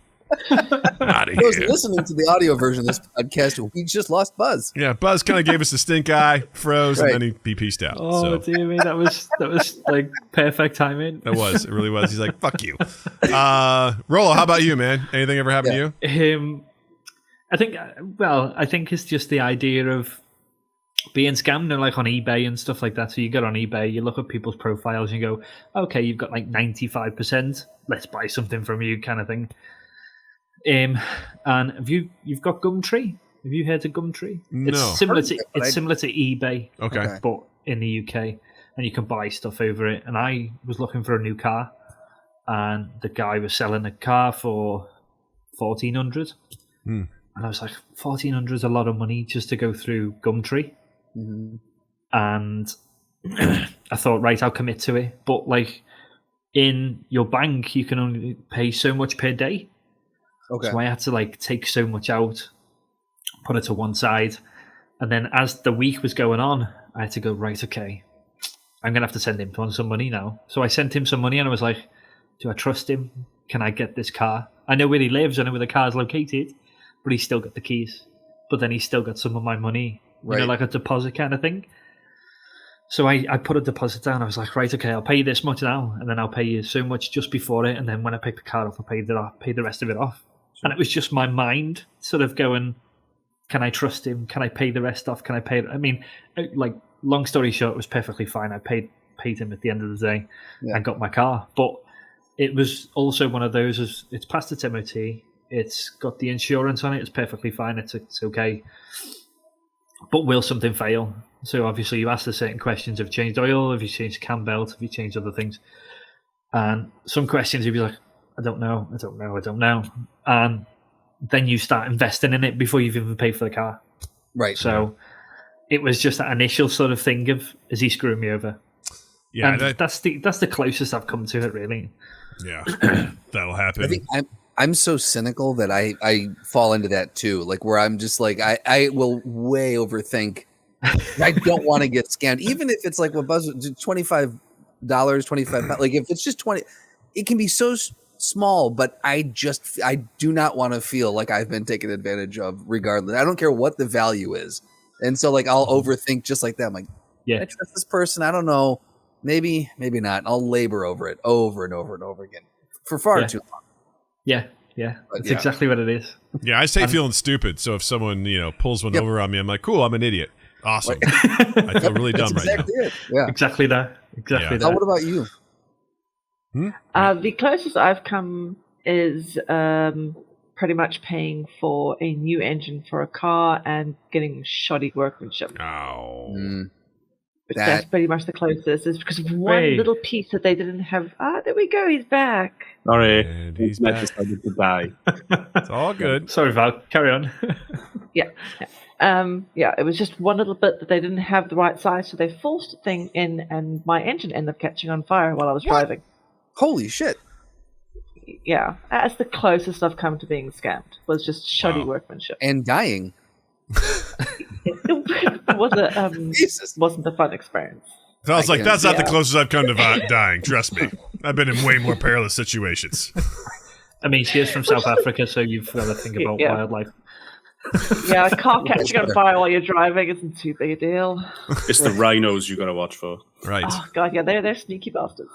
I'm out of I was here." listening to the audio version of this podcast. We just lost Buzz. Yeah, Buzz kind of gave us a stink eye, froze, Right. and then he peaced out. Oh, So dear me, that was like perfect timing. that was, it really was. He's like, "Fuck you." Rollo, how about you, man? Anything ever happened to you? I think it's just the idea of being scammed, like on eBay and stuff like that. So you get on eBay, you look at people's profiles, and you go, "Okay, you've got like 95%. Let's buy something from you," kind of thing. And you've got Gumtree? Have you heard of Gumtree? No. It's similar to eBay, Okay. but in the UK, and you can buy stuff over it. And I was looking for a new car, and the guy was selling a car for $1,400. And I was like, $1,400 is a lot of money just to go through Gumtree. Mm-hmm. And I thought, right, I'll commit to it. But like in your bank, you can only pay so much per day. Okay. So I had to like take so much out, put it to one side. And then as the week was going on, I had to go, right, okay, I'm going to have to send him some money now. So I sent him some money and I was like, do I trust him? Can I get this car? I know where he lives. I know where the car's located, but he's still got the keys. But then he's still got some of my money, Right. like a deposit kind of thing. So I put a deposit down. I was like, right, okay, I'll pay you this much now, and then I'll pay you so much just before it, and then when I pick the car up, I'll pay the rest of it off. Sure. And it was just my mind sort of going, can I trust him? Can I pay the rest off? Can I pay? I mean, like, long story short, it was perfectly fine. I paid paid him at the end of the day and got my car. But it was also one of those, it's past its MOT, it's got the insurance on it, it's perfectly fine, it's okay. But will something fail? So obviously you ask the certain questions, have you changed oil, have you changed cam belt, have you changed other things? And some questions you'd be like, I don't know. And then you start investing in it before you've even paid for the car. Right. So it was just that initial sort of thing of, is he screwing me over? Yeah, and that's the closest I've come to it, really. Yeah, that'll happen. I think I'm so cynical that I fall into that too. Like where I'm just like I will way overthink. I don't want to get scammed, even if it's like what Buzz $25, £25. Like if it's just 20, it can be so small. But I do not want to feel like I've been taken advantage of. Regardless, I don't care what the value is, and so like I'll overthink just like that. I'm like, I trust this person. I don't know. Maybe not. I'll labor over it over and over and over again for far too long. Yeah. That's exactly what it is. Yeah, I just hate feeling stupid. So if someone, pulls one over on me, I'm like, cool, I'm an idiot. Awesome. I feel really dumb right now. Yeah. Exactly that. Exactly that. What about you? The closest I've come is pretty much paying for a new engine for a car and getting shoddy workmanship. Oh. That's pretty much the closest. It's because of one little piece that they didn't have. There we go. He's back. Sorry, And he's back. decided to die. It's all good. Sorry, Val. Carry on. Yeah. It was just one little bit that they didn't have the right size, so they forced the thing in, and my engine ended up catching on fire while I was driving. Holy shit! Yeah, that's the closest I've come to being scammed. Was just shoddy workmanship And dying. It wasn't a fun experience. Sounds like that's not the closest I've come to dying. Trust me. I've been in way more perilous situations. I mean, she is from South Africa, so you've got to think about wildlife. Yeah, a car catching on fire while you're driving isn't too big a deal. It's the rhinos you got to watch for. Right. Oh god, yeah, they're sneaky bastards.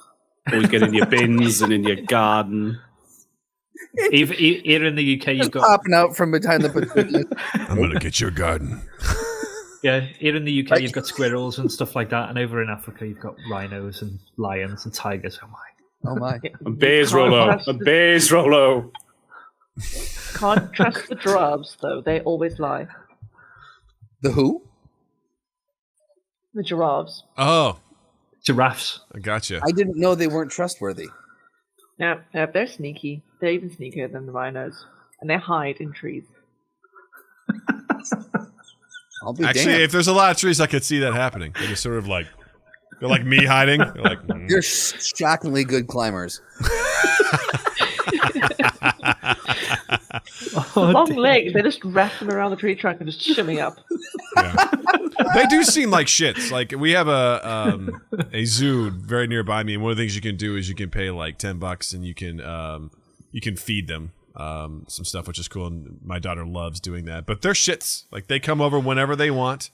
Always get in your bins and in your garden. Here in the UK, you've got popping out from behind the pavilion. I'm going to get your garden. Yeah, here in the UK, you've got squirrels and stuff like that, and over in Africa, you've got rhinos and lions and tigers. Oh my! And bears, Rollo. And bears, Rollo. Can't trust the giraffes, though. They always lie. The who? The giraffes. Oh. Giraffes. I gotcha. I didn't know they weren't trustworthy. No, they're sneaky. They're even sneakier than the rhinos. And they hide in trees. Actually, if there's a lot of trees, I could see that happening. They're just sort of like, they're like me hiding. They're like, They're shockingly good climbers. Long legs. They just wrap them around the tree trunk and just shimmy up. Yeah. They do seem like shits. Like we have a zoo very nearby me, and one of the things you can do is you can pay like $10 and you can feed them some stuff, which is cool. And my daughter loves doing that. But they're shits. Like they come over whenever they want,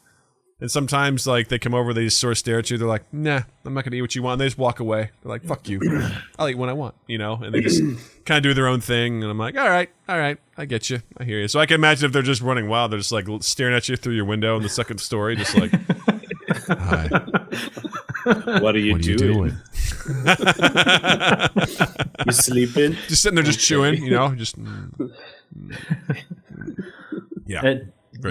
and sometimes like they come over, they just sort of stare at you. They're like, "Nah, I'm not gonna eat what you want." And they just walk away. They're like, "Fuck you, I'll eat when I want," And they just kind of do their own thing. And I'm like, "All right, I get you, I hear you." So I can imagine if they're just running wild, they're just like staring at you through your window in the second story, just like, "Hi, what are you doing? You sleeping? Just sitting there, just chewing, just. Yeah.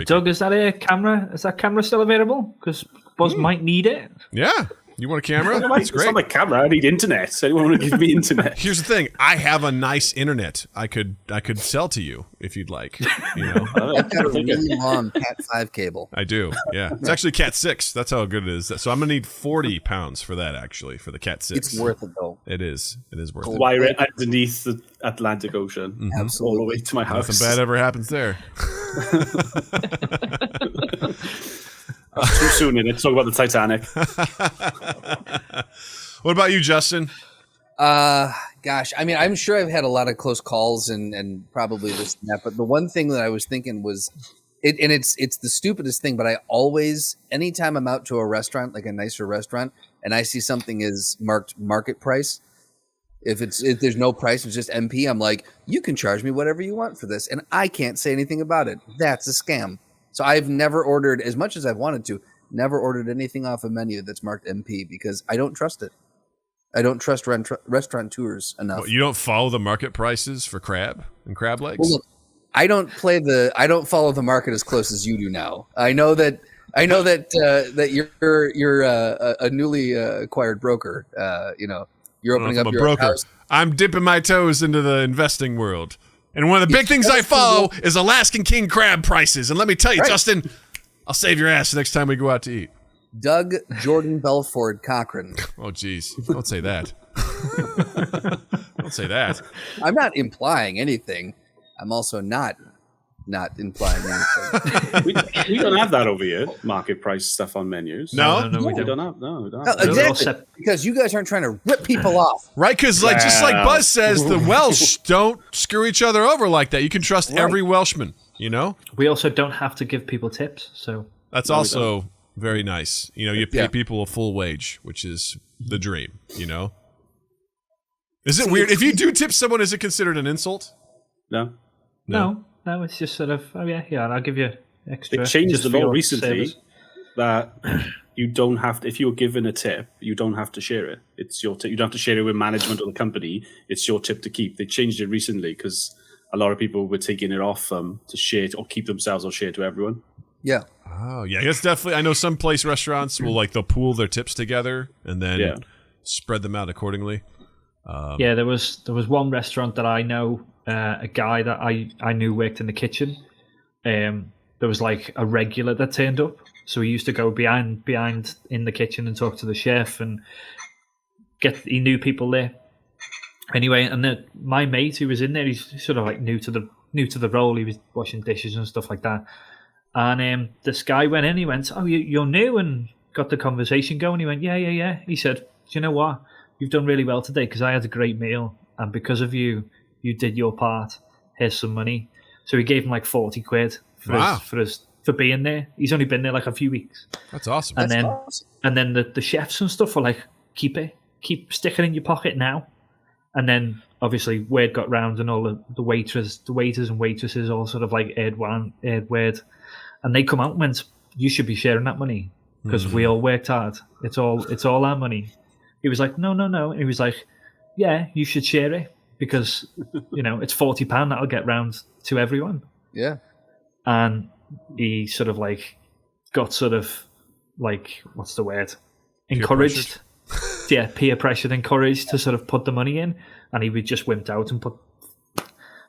Doug, is that a camera? Is that camera still available? Because Buzz might need it. Yeah. You want a camera? That's great. It's not my camera. I need internet. Anyone want to give me internet? Here's the thing. I have a nice internet. I could sell to you if you'd like. I've got a really long Cat 5 cable. I do. Yeah. It's actually Cat 6. That's how good it is. So I'm gonna need £40 for that. Actually, for the Cat 6. It's worth it though. It is. It is worth it. Wire it underneath the Atlantic Ocean, Absolutely, all the way to my house. Nothing bad ever happens there. Too soon in it. Talk about the Titanic. What about you, Justin? Gosh, I mean, I'm sure I've had a lot of close calls and probably this and that, but the one thing that I was thinking was, it's the stupidest thing, but I always, anytime I'm out to a restaurant, like a nicer restaurant, and I see something is marked market price, if there's no price, it's just MP, I'm like, you can charge me whatever you want for this, and I can't say anything about it. That's a scam. So I've never ordered, as much as I've wanted to, never ordered anything off a menu that's marked MP because I don't trust it. I don't trust restaurateurs enough. Well, you don't follow the market prices for crab and crab legs? Well, look, I don't follow the market as close as you do now. I know that you're a newly acquired broker. You're opening up I'm a your broker. house. I'm dipping my toes into the investing world. And one of the big things I follow is Alaskan king crab prices. And let me tell you, Justin, I'll save your ass the next time we go out to eat. Doug Jordan Belford Cochran. Oh, geez. Don't say that. Don't say that. I'm not implying anything. I'm also not implying anything. we don't have that over here. Market price stuff on menus. No? we We don't. don't have. No, we don't No, have that. exactly. Because you guys aren't trying to rip people off. Right, because just like Buzz says, the Welsh don't screw each other over like that. You can trust every Welshman, you know? We also don't have to give people tips, so That's also very nice. You know, you pay people a full wage, which is the dream, you know? Is it weird? If you do tip someone, is it considered an insult? No. no, it's just sort of I'll give you extra. They changed just the for law your recently service. that you don't have to, if you're given a tip, you don't have to share it. It's your tip. You don't have to share it with management or the company. It's your tip to keep. They changed it recently because a lot of people were taking it off to share it or keep themselves or share to everyone. Yeah. Oh, yeah, I guess definitely. I know some place restaurants will they'll pool their tips together and then spread them out accordingly. There was one restaurant that I know, a guy that I knew worked in the kitchen. There was like a regular that turned up, so he used to go behind in the kitchen and talk to the chef and he knew people there. Anyway, and my mate who was in there, he's sort of like new to the role. He was washing dishes and stuff like that. And this guy went in. He went, "Oh, you're new," and got the conversation going. He went, "Yeah." He said, "Do you know what? You've done really well today because I had a great meal, and because of you, you did your part. Here's some money." So he gave him like 40 quid for being there. He's only been there like a few weeks. That's awesome. And then the chefs and stuff were like, keep sticking it in your pocket now. And then obviously word got round, and all the waiters and waitresses all sort of like aired word, and they come out and went, "You should be sharing that money because we all worked hard. It's all our money." He was like, no. And he was like, "Yeah, you should share it because it's £40 that'll get round to everyone." Yeah. And he sort of like got sort of like, what's the word? Encouraged. Peer pressured, encouraged to sort of put the money in, and he would just wimped out and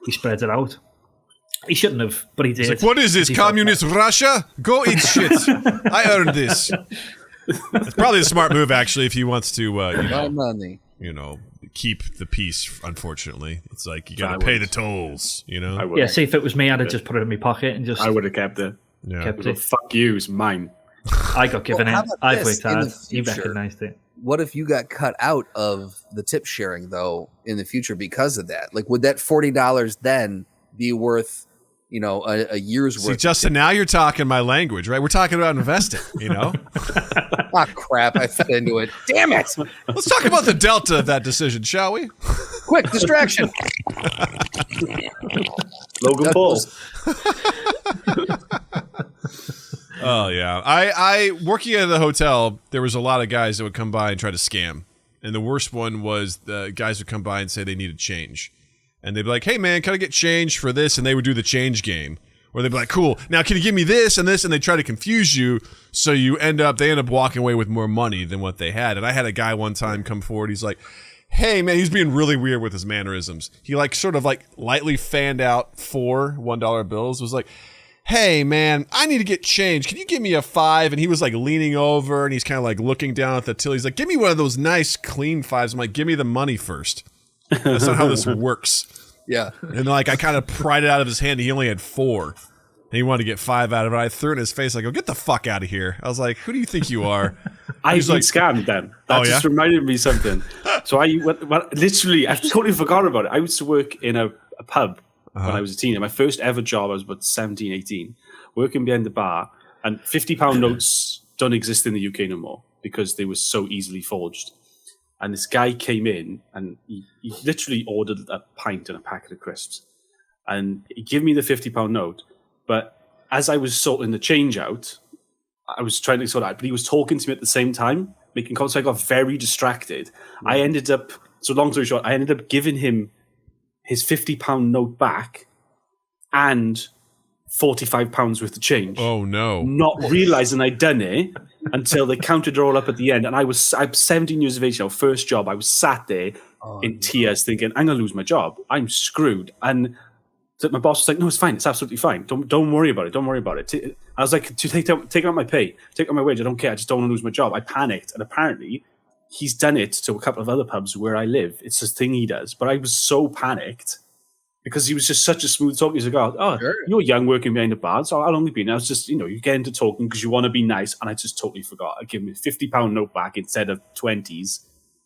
he spread it out. He shouldn't have, but he did. Like, what is this, communist Russia? Go eat shit. I earned this. It's probably a smart move, actually, if he wants to, money. Keep the peace. Unfortunately, it's like you got to pay the tolls. Yeah. See, if it was me, I'd have just put it in my pocket and just. I would have kept it. Yeah. Kept it. Fuck you, it's mine. I got given Well, how it. about I've this? worked hard. In the You future, recognised it. What if you got cut out of the tip sharing though in the future because of that? Like, would that $40 then be worth, a year's See, worth? Justin, now you're talking my language, right? We're talking about investing. Ah, crap! I fell into it. Damn it! Let's talk about the delta of that decision, shall we? Quick distraction. Logan Paul. Oh yeah, I working at the hotel. There was a lot of guys that would come by and try to scam, and the worst one was the guys would come by and say they needed change, and they'd be like, "Hey man, can I get change for this?" And they would do the change game, or they'd be like, "Cool, now can you give me this and this?" And they try to confuse you, so they end up walking away with more money than what they had. And I had a guy one time come forward. He's like, "Hey man," he's being really weird with his mannerisms. He sort of lightly fanned out 4 $1 bills. Was like, "Hey man, I need to get change. Can you give me a 5?" And he was leaning over and he's kind of looking down at the till. He's like, "Give me one of those nice clean 5s." I'm like, "Give me the money first." That's not how this works. Yeah. And I kind of pried it out of his hand. He only had 4. And he wanted to get 5 out of it. I threw it in his face. I go, "Get the fuck out of here." I was like, "Who do you think you are?" I've been scammed then. That just reminded me something. So literally, I've totally forgotten about it. I used to work in a pub when I was a teenager. My first ever job, I was about 17, 18, working behind the bar, and £50 notes don't exist in the UK no more because they were so easily forged. And this guy came in and he literally ordered a pint and a packet of crisps. And he gave me the £50 note. But as I was sorting the change out, I was trying to sort out, but he was talking to me at the same time, making comments. So I got very distracted. I ended up, so long story short, I ended up giving him his £50 note back and £45 worth of change. Oh no! Not realizing I'd done it until they counted it all up at the end. And I'm 17 years of age now, first job. I was sat there in tears, thinking, "I'm gonna lose my job. I'm screwed." And so my boss was like, "No, it's fine. It's absolutely fine. Don't worry about it. Don't worry about it." I was like, "To take out my pay, take out my wage. I don't care. I just don't want to lose my job." I panicked, and apparently, he's done it to a couple of other pubs where I live. It's a thing he does. But I was so panicked. Because he was just such a smooth talker. He's like, sure. You're young working behind the bar. So how long have you been? I was just, you get into talking because you want to be nice. And I just totally forgot. I gave him a £50 note back instead of 20s.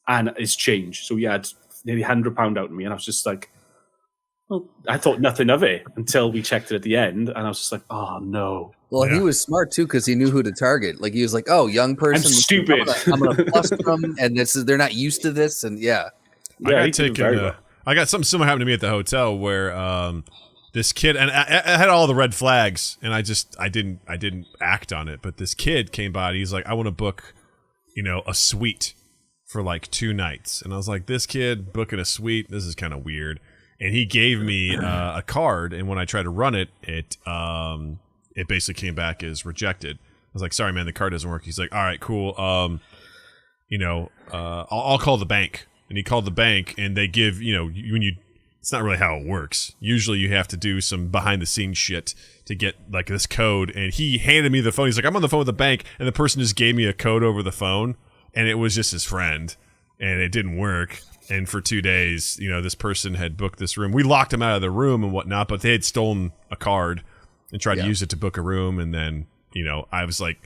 And it's changed. So he had nearly £100 out of me. And I was just like, well, I thought nothing of it until we checked it at the end. And I was just like, oh, no. Well, he was smart, too, because he knew who to target. Like, he was like, oh, young person. I'm stupid. I'm going to plus them. And they're not used to this. And yeah. I got something similar happen to me at the hotel where this kid, and I had all the red flags, and I didn't act on it. But this kid came by, and he's like, "I want to book, a suite for like 2 nights." And I was like, "This kid booking a suite, this is kind of weird." And he gave me a card, and when I tried to run it, it basically came back as rejected. I was like, "Sorry, man, the card doesn't work." He's like, "All right, cool. I'll call the bank." And he called the bank, and they give, it's not really how it works. Usually you have to do some behind-the-scenes shit to get, like, this code. And he handed me the phone. He's like, "I'm on the phone with the bank." And the person just gave me a code over the phone, and it was just his friend. And it didn't work. And for 2 days, this person had booked this room. We locked him out of the room and whatnot, but they had stolen a card and tried to use it to book a room. And then, I was like...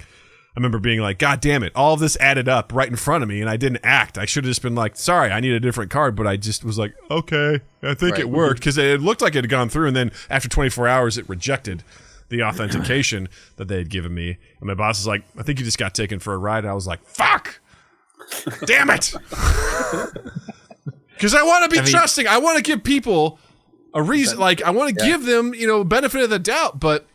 I remember being like, God damn it, all of this added up right in front of me, and I didn't act. I should have just been like, sorry, I need a different card, but I just was like, okay, I think it worked, because it looked like it had gone through, and then after 24 hours, it rejected the authentication that they had given me. And my boss was like, I think you just got taken for a ride. I was like, fuck! Damn it! Because I want to be trusting. I want to give people a reason. Like, I want to give them, benefit of the doubt, but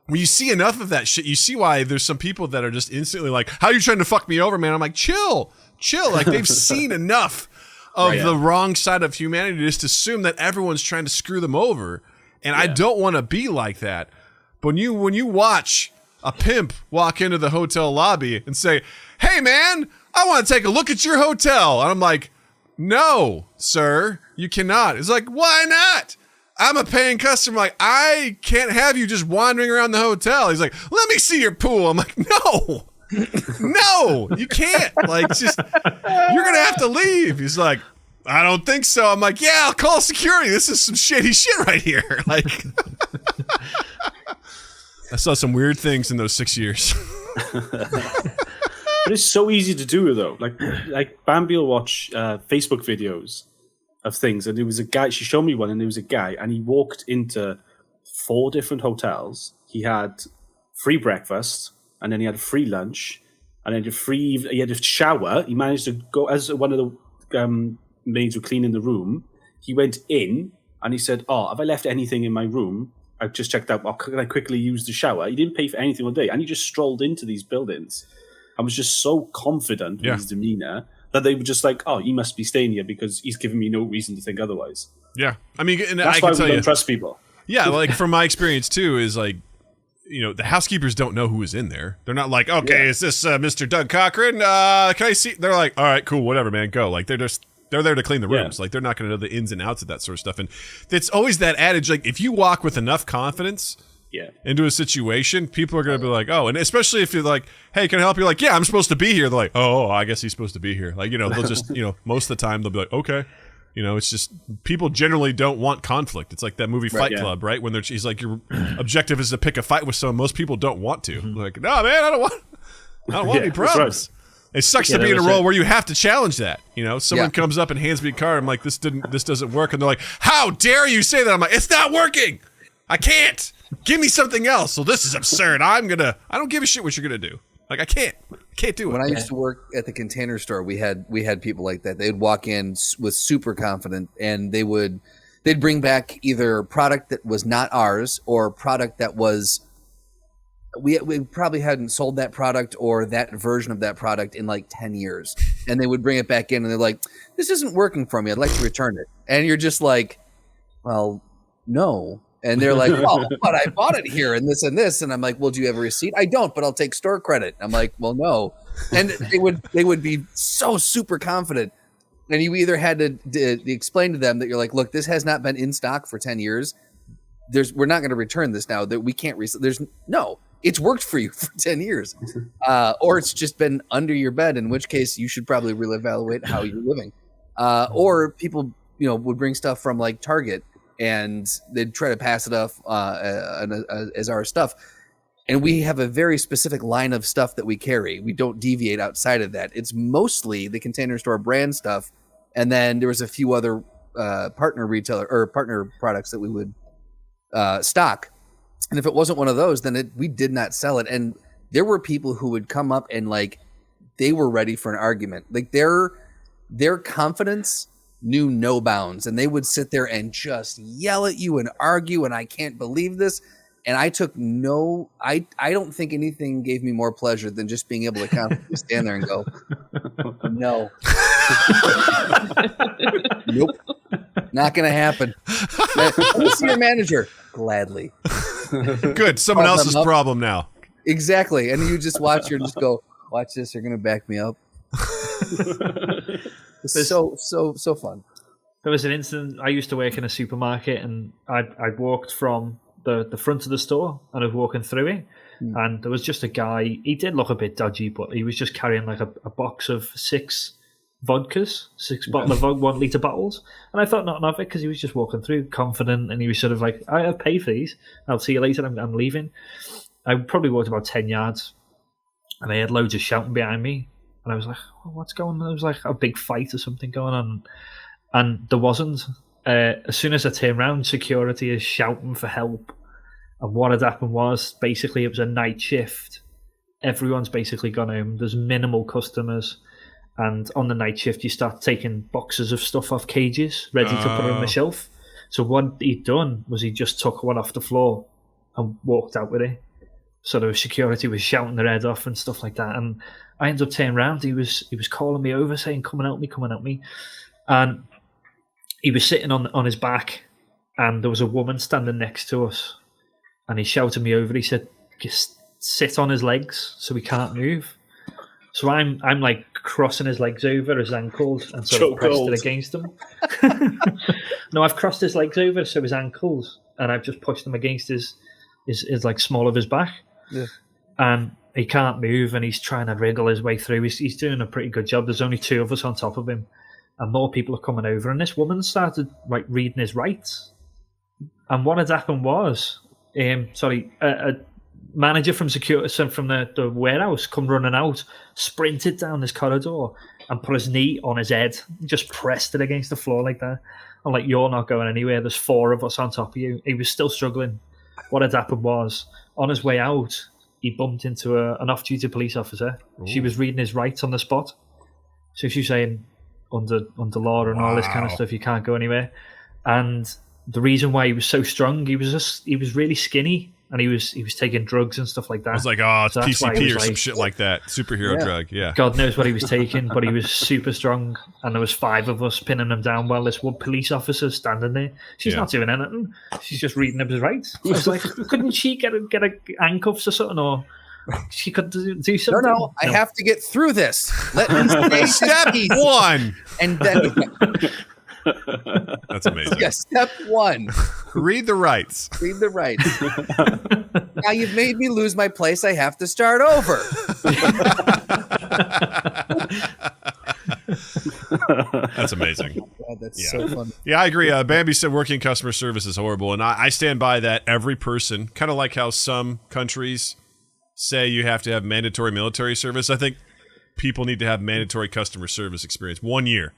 when you see enough of that shit, you see why there's some people that are just instantly like, "How are you trying to fuck me over, man?" I'm like, chill. Like, they've seen enough of the wrong side of humanity to just assume that everyone's trying to screw them over. And I don't want to be like that. But when you watch a pimp walk into the hotel lobby and say, "Hey, man, I want to take a look at your hotel." And I'm like, "No, sir, you cannot." It's like, "Why not? I'm a paying customer." Like, I can't have you just wandering around the hotel. He's like, "Let me see your pool." I'm like, "No, no, you can't. Like, just, you're going to have to leave." He's like, "I don't think so." I'm like, "Yeah, I'll call security. This is some shady shit right here." Like, I saw some weird things in those 6 years. But it's so easy to do, though. Like Bambi will watch Facebook videos of things, and there was a guy, she showed me one, and there was a guy, and he walked into 4 different hotels. He had free breakfast, and then he had a free lunch, and then he had a shower. He managed to go, as one of the maids were cleaning the room, he went in, and he said, "Oh, have I left anything in my room? I've just checked out. Can I quickly use the shower?" He didn't pay for anything all day, and he just strolled into these buildings. I was just so confident in his demeanor that they were just like, "Oh, he must be staying here because he's giving me no reason to think otherwise." Yeah. I mean, and that's why we don't trust people. Yeah, like from my experience too, is like, the housekeepers don't know who is in there. They're not like, "Okay, is this Mr. Doug Cochran? Can I see?" They're like, "All right, cool, whatever, man, go." Like, they're there to clean the rooms. Like, they're not going to know the ins and outs of that sort of stuff. And it's always that adage, like, if you walk with enough confidence into a situation, people are going to be like, "Oh," and especially if you're like, "Hey, can I help you?" Like, "Yeah, I'm supposed to be here." They're like, "Oh, I guess he's supposed to be here." Like, they'll just, most of the time they'll be like, "Okay." It's just, people generally don't want conflict. It's like that movie Fight Club, right? When he's like, your objective is to pick a fight with someone. Most people don't want to. Like, "No, man, I don't want any problems." It sucks to be in a role where you have to challenge that. Someone comes up and hands me a card. I'm like, this doesn't work. And they're like, "How dare you say that?" I'm like, "It's not working. I can't. Give me something else." "So this is absurd. I don't give a shit what you're going to do." Like, I can't do it. When I used to work at the Container Store, we had people like that. They'd walk in with super confident, and they'd bring back either product that was not ours or product that was we probably hadn't sold that product or that version of that product in like 10 years. And they would bring it back in and they're like, this isn't working for me. I'd like to return it. And you're just like, well, no. And they're like, well, but I bought it here and this and this. And I'm like, well, do you have a receipt? I don't, but I'll take store credit. I'm like, well, no. And they would be so super confident. And you either had to explain to them that you're like, look, this has not been in stock for 10 years. We're not going to return this now. That we can't it's worked for you for 10 years. Or it's just been under your bed, in which case you should probably reevaluate how you're living. Or people, would bring stuff from like Target and they'd try to pass it off as our stuff. And we have a very specific line of stuff that we carry. We don't deviate outside of that. It's mostly the Container Store brand stuff. And then there was a few other partner retailer or partner products that we would stock. And if it wasn't one of those, then we did not sell it. And there were people who would come up and like they were ready for an argument. Like their confidence knew no bounds, and they would sit there and just yell at you and argue. And I can't believe this. And I took I don't think anything gave me more pleasure than just being able to confidently stand there and go, no, nope, not going to happen. Let me see your manager. Gladly. Good. Someone else's problem now. Exactly. And you just watch her and just go, watch this. You're going to back me up. It's so fun. There was an incident. I used to work in a supermarket, and I walked from the front of the store, and I was walking through it, and there was just a guy. He did look a bit dodgy, but he was just carrying like a box of 6 vodkas, 6 bottle of 1 litre bottles, and I thought nothing of it because he was just walking through confident, and he was sort of like, I'll pay for these, I'll see you later, I'm leaving. I probably walked about 10 yards, and I had loads of shouting behind me, and I was like, oh, what's going on? There was like a big fight or something going on, and there wasn't. As soon as I turned around, security is shouting for help, and what had happened was basically it was a night shift. Everyone's basically gone home. There's minimal customers. And on the night shift, you start taking boxes of stuff off cages, ready to put on the shelf. So what he'd done was he just took one off the floor and walked out with it. So the security was shouting their head off and stuff like that. And I ended up turning around. He was calling me over, saying, come and help me. And he was sitting on his back, and there was a woman standing next to us. And he shouted me over. He said, just sit on his legs so he can't move. So I'm like crossing his legs over his ankles and sort of pressed it against him. No, I've crossed his legs over so his ankles, and I've just pushed them against his like small of his back. Yeah. And he can't move, and he's trying to wriggle his way through. He's doing a pretty good job. There's only 2 of us on top of him, and more people are coming over. And this woman started like reading his rights. And what had happened was, a manager from security from the warehouse come running out, sprinted down this corridor and put his knee on his head, just pressed it against the floor like that. I'm like, you're not going anywhere. There's 4 of us on top of you. He was still struggling. What had happened was, on his way out, he bumped into an off-duty police officer. Ooh. She was reading his rights on the spot. So she was saying, under law and all this kind of stuff, you can't go anywhere. And the reason why he was so strong, he was really skinny. And he was taking drugs and stuff like that. I was like, it's so PCP or some shit like that. Superhero drug, yeah. God knows what he was taking, but he was super strong. And there was 5 of us pinning him down while this one police officer standing there. She's not doing anything. She's just reading up his rights. I was like, couldn't she get a handcuffs or something? Or she could do something? No, I have to get through this. Let me step 1. And then... That's amazing. Yes, step 1. Read the rights. Read the rights. Now you've made me lose my place. I have to start over. That's amazing. God, that's so fun. Yeah, I agree. Bambi said working customer service is horrible, and I stand by that. Every person, kind of like how some countries say you have to have mandatory military service. I think people need to have mandatory customer service experience. 1 year.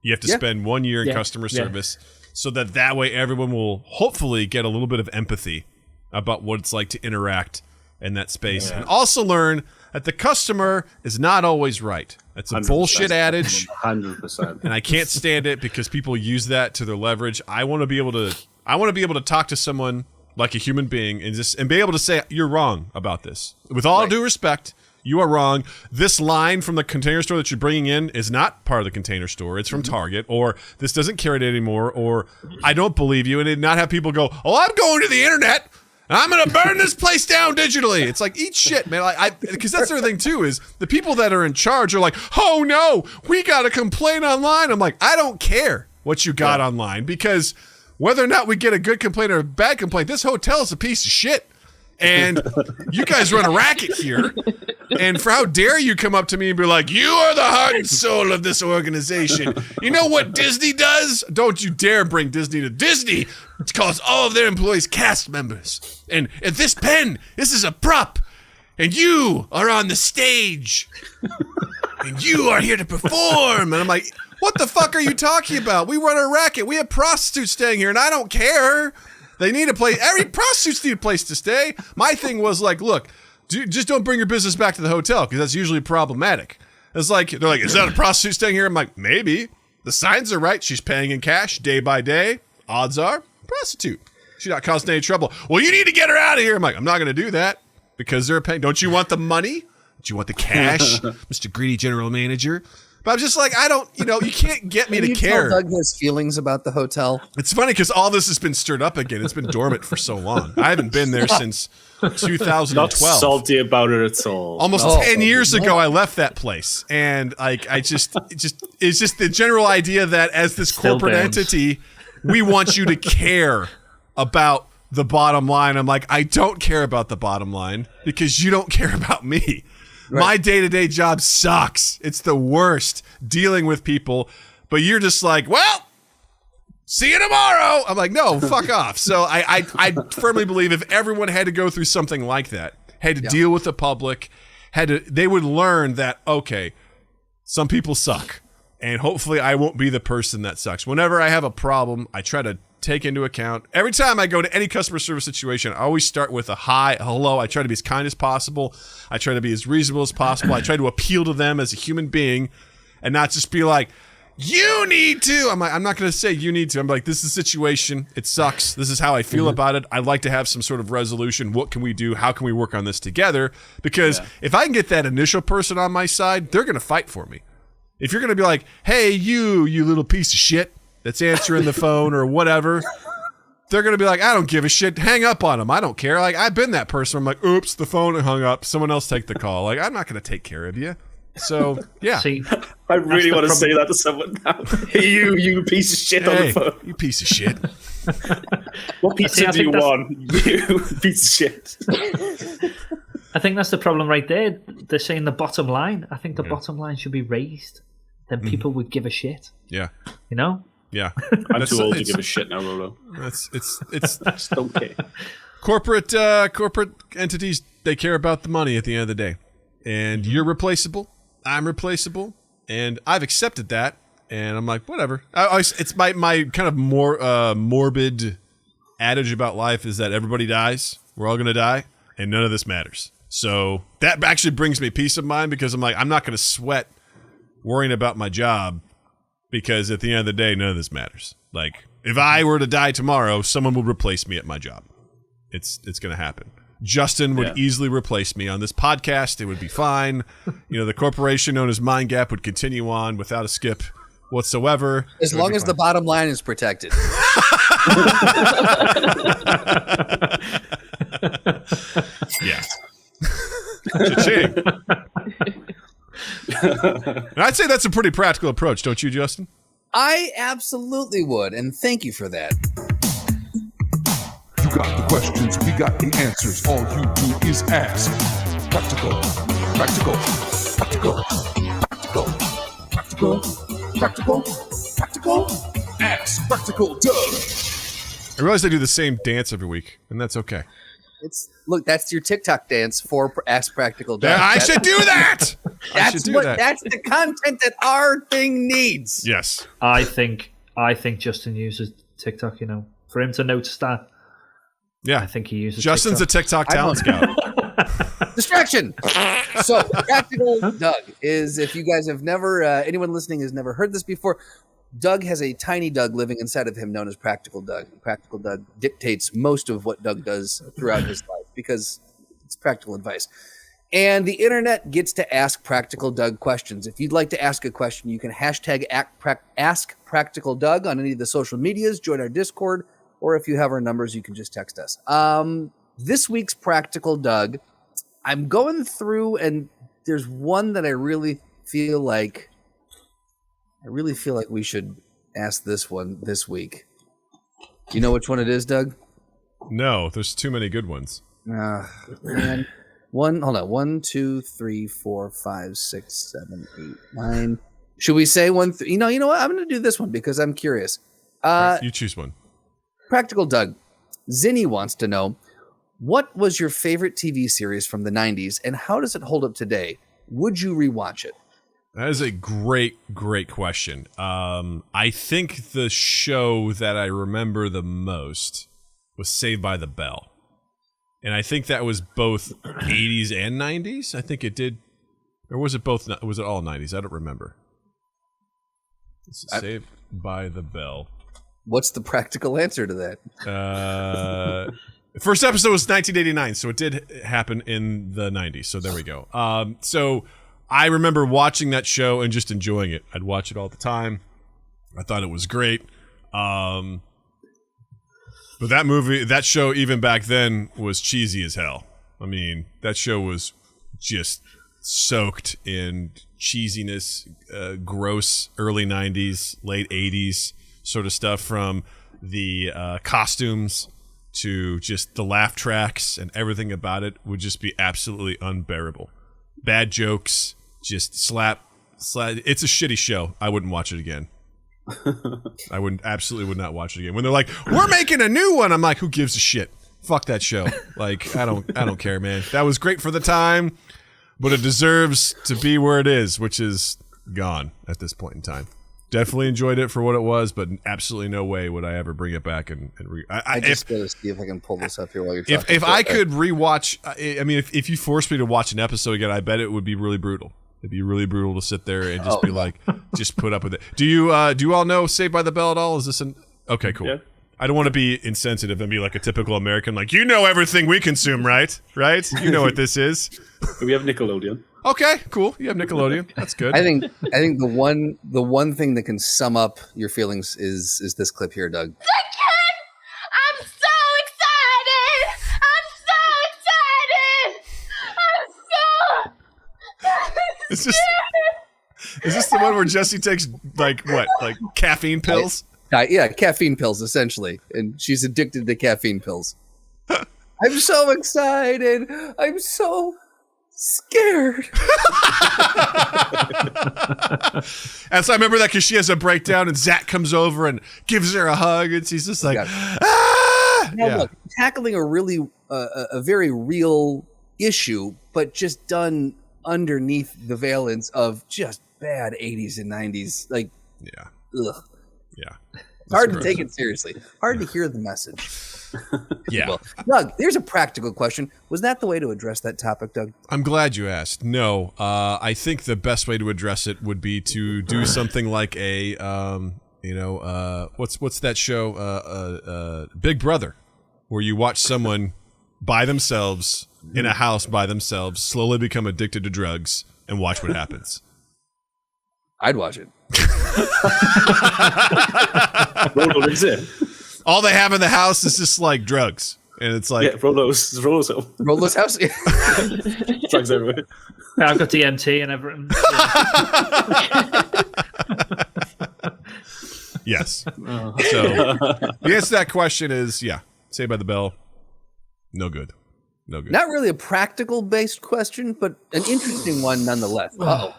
You have to spend 1 year in customer service so that way everyone will hopefully get a little bit of empathy about what it's like to interact in that space. And also learn that the customer is not always right. That's a 100%. Bullshit adage. 100%. And I can't stand it because people use that to their leverage. I want to be able to talk to someone like a human being and be able to say, you're wrong about this. With all due respect, you are wrong. This line from the Container Store that you're bringing in is not part of the Container Store. It's from Target, or this doesn't carry it anymore, or I don't believe you, and not have people go, oh, I'm going to the internet. I'm going to burn this place down digitally. It's like, eat shit, man. Because that's the other thing, too, is the people that are in charge are like, oh, no, we got to complain online. I'm like, I don't care what you got online, because whether or not we get a good complaint or a bad complaint, this hotel is a piece of shit. And you guys run a racket here. And for how dare you come up to me and be like, you are the heart and soul of this organization. You know what Disney does? Don't you dare bring Disney to Disney. It calls all of their employees cast members. And this pen, this is a prop. And you are on the stage. And you are here to perform. And I'm like, what the fuck are you talking about? We run a racket. We have prostitutes staying here, and I don't care. They need a place. Every prostitutes need a place to stay. My thing was like, look, just don't bring your business back to the hotel, because that's usually problematic. It's like, they're like, is that a prostitute staying here? I'm like, maybe. The signs are right. She's paying in cash day by day. Odds are, prostitute. She's not causing any trouble. Well, you need to get her out of here. I'm like, I'm not going to do that, because they're paying. Don't you want the money? Don't you want the cash, Mr. Greedy General Manager? But I'm just like, I don't, you can't get me to care. Tell Doug his feelings about the hotel. It's funny because all this has been stirred up again. It's been dormant for so long. I haven't been there since 2012. Not salty about it at all. Almost 10 years ago, I left that place. And it's just the general idea that as this corporate entity, we want you to care about the bottom line. I'm like, I don't care about the bottom line because you don't care about me. Right. My day-to-day job sucks. It's the worst dealing with people. But you're just like, well, see you tomorrow. I'm like, no, fuck off. So I firmly believe if everyone had to go through something like that, had to deal with the public, they would learn that, okay, some people suck. And hopefully I won't be the person that sucks. Whenever I have a problem, I try to take into account. Every time I go to any customer service situation, I always start with a hi, hello. I try to be as kind as possible. I try to be as reasonable as possible. I try to appeal to them as a human being and not just be like, you need to. I'm not going to say you need to. I'm like, this is a situation. It sucks. This is how I feel about it. I'd like to have some sort of resolution. What can we do? How can we work on this together? Because if I can get that initial person on my side, they're going to fight for me. If you're going to be like, hey, you little piece of shit that's answering the phone or whatever, they're going to be like, I don't give a shit. Hang up on them. I don't care. Like, I've been that person. I'm like, oops, the phone hung up. Someone else take the call. Like, I'm not going to take care of you. So, yeah. See, I really want to say that to someone now. Hey, you piece of shit on the phone. You piece of shit. What pizza do you want? You piece of shit. I think that's the problem right there. They're saying the bottom line. I think the bottom line should be raised. Then people would give a shit. Yeah. You know? Yeah. I'm too old to give a shit now, Rolo. It's just don't care. Corporate entities, they care about the money at the end of the day. And you're replaceable. I'm replaceable. And I've accepted that. And I'm like, whatever. It's my kind of more morbid adage about life is that everybody dies. We're all going to die. And none of this matters. So that actually brings me peace of mind because I'm like, I'm not going to sweat worrying about my job because at the end of the day, none of this matters. Like, if I were to die tomorrow, someone would replace me at my job. It's going to happen. Justin would easily replace me on this podcast. It would be fine. The corporation known as Mind Gap would continue on without a skip whatsoever. As long as the bottom line is protected. Yeah. Cha-ching. And I'd say that's a pretty practical approach, don't you, Justin? I absolutely would, and thank you for that. You got the questions, we got the answers. All you do is ask. Practical, practical, practical, practical, practical, practical, practical. Ask Practical Doug. I realize I do the same dance every week, and that's okay. Look, that's your TikTok dance for Ask Practical Doug. I should do that. That's the content that our thing needs. Yes. I think Justin uses TikTok, for him to notice that. Yeah. I think he uses Justin's TikTok. a TikTok talent scout. Distraction. So Practical Doug is, if you guys have never, anyone listening has never heard this before, Doug has a tiny Doug living inside of him known as Practical Doug. Practical Doug dictates most of what Doug does throughout his life because it's practical advice. And the internet gets to ask Practical Doug questions. If you'd like to ask a question, you can hashtag Ask Practical Doug on any of the social medias, join our Discord, or if you have our numbers, you can just text us. This week's Practical Doug, I'm going through, and there's one that I really feel like we should ask this one this week. You know which one it is, Doug? No, there's too many good ones. Man. Hold on. 1, 2, 3, 4, 5, 6, 7, 8, 9. Should we say one? You know what? I'm going to do this one because I'm curious. Right, you choose one. Practical Doug. Zinni wants to know, what was your favorite TV series from the 90s and how does it hold up today? Would you rewatch it? That is a great question. I think the show that I remember the most was Saved by the Bell. And I think that was both 80s and 90s. I think it did. Or was it both? Was it all 90s? I don't remember. Saved by the Bell. What's the practical answer to that? The first episode was 1989, so it did happen in the 90s. So there we go. So I remember watching that show and just enjoying it. I'd watch it all the time. I thought it was great. But that show, even back then, was cheesy as hell. I mean, that show was just soaked in cheesiness, gross early 90s, late 80s sort of stuff, from the costumes to just the laugh tracks, and everything about it would just be absolutely unbearable. Bad jokes, just slap. It's a shitty show. I wouldn't watch it again. I absolutely would not watch it again. When they're like, we're making a new one, I'm like, who gives a shit? Fuck that show. Like, I don't care, man. That was great for the time, but it deserves to be where it is, which is gone at this point in time. Definitely enjoyed it for what it was, but absolutely no way would I ever bring it back I just gotta see if I can pull this up here while you're talking. If I could rewatch, I mean, if you forced me to watch an episode again, I bet it would be really brutal. It'd be really brutal to sit there and just be like, just put up with it. Do you all know Saved by the Bell at all? Is this okay, cool. Yeah. I don't want to be insensitive and be like a typical American, like, you know everything we consume, right? Right? You know what this is. We have Nickelodeon. Okay, cool. You have Nickelodeon. That's good. I think the one thing that can sum up your feelings is this clip here, Doug. I'm so excited! Is this the one where Jesse takes like caffeine pills? Yeah, caffeine pills essentially, and she's addicted to caffeine pills. I'm so excited. I'm so scared. And so I remember that because she has a breakdown, and Zach comes over and gives her a hug, and she's just like, ah! Now look, tackling a very real issue, but just done underneath the valence of just bad 80s and 90s. Like, ugh. Yeah. It's hard to take it seriously. Hard to hear the message. Yeah. Well, Doug, there's a practical question. Was that the way to address that topic, Doug? I'm glad you asked. No, I think the best way to address it would be to do something like a, what's that show? Big Brother, where you watch someone by themselves in a house by themselves slowly become addicted to drugs and watch what happens. I'd watch it. All they have in the house is just like drugs, and it's like Rolo's house. Drugs everywhere. I've got DMT and everything. Yes. So the answer to that question is Saved by the Bell. No good. Not really a practical based question, but an interesting one nonetheless. Uh-oh.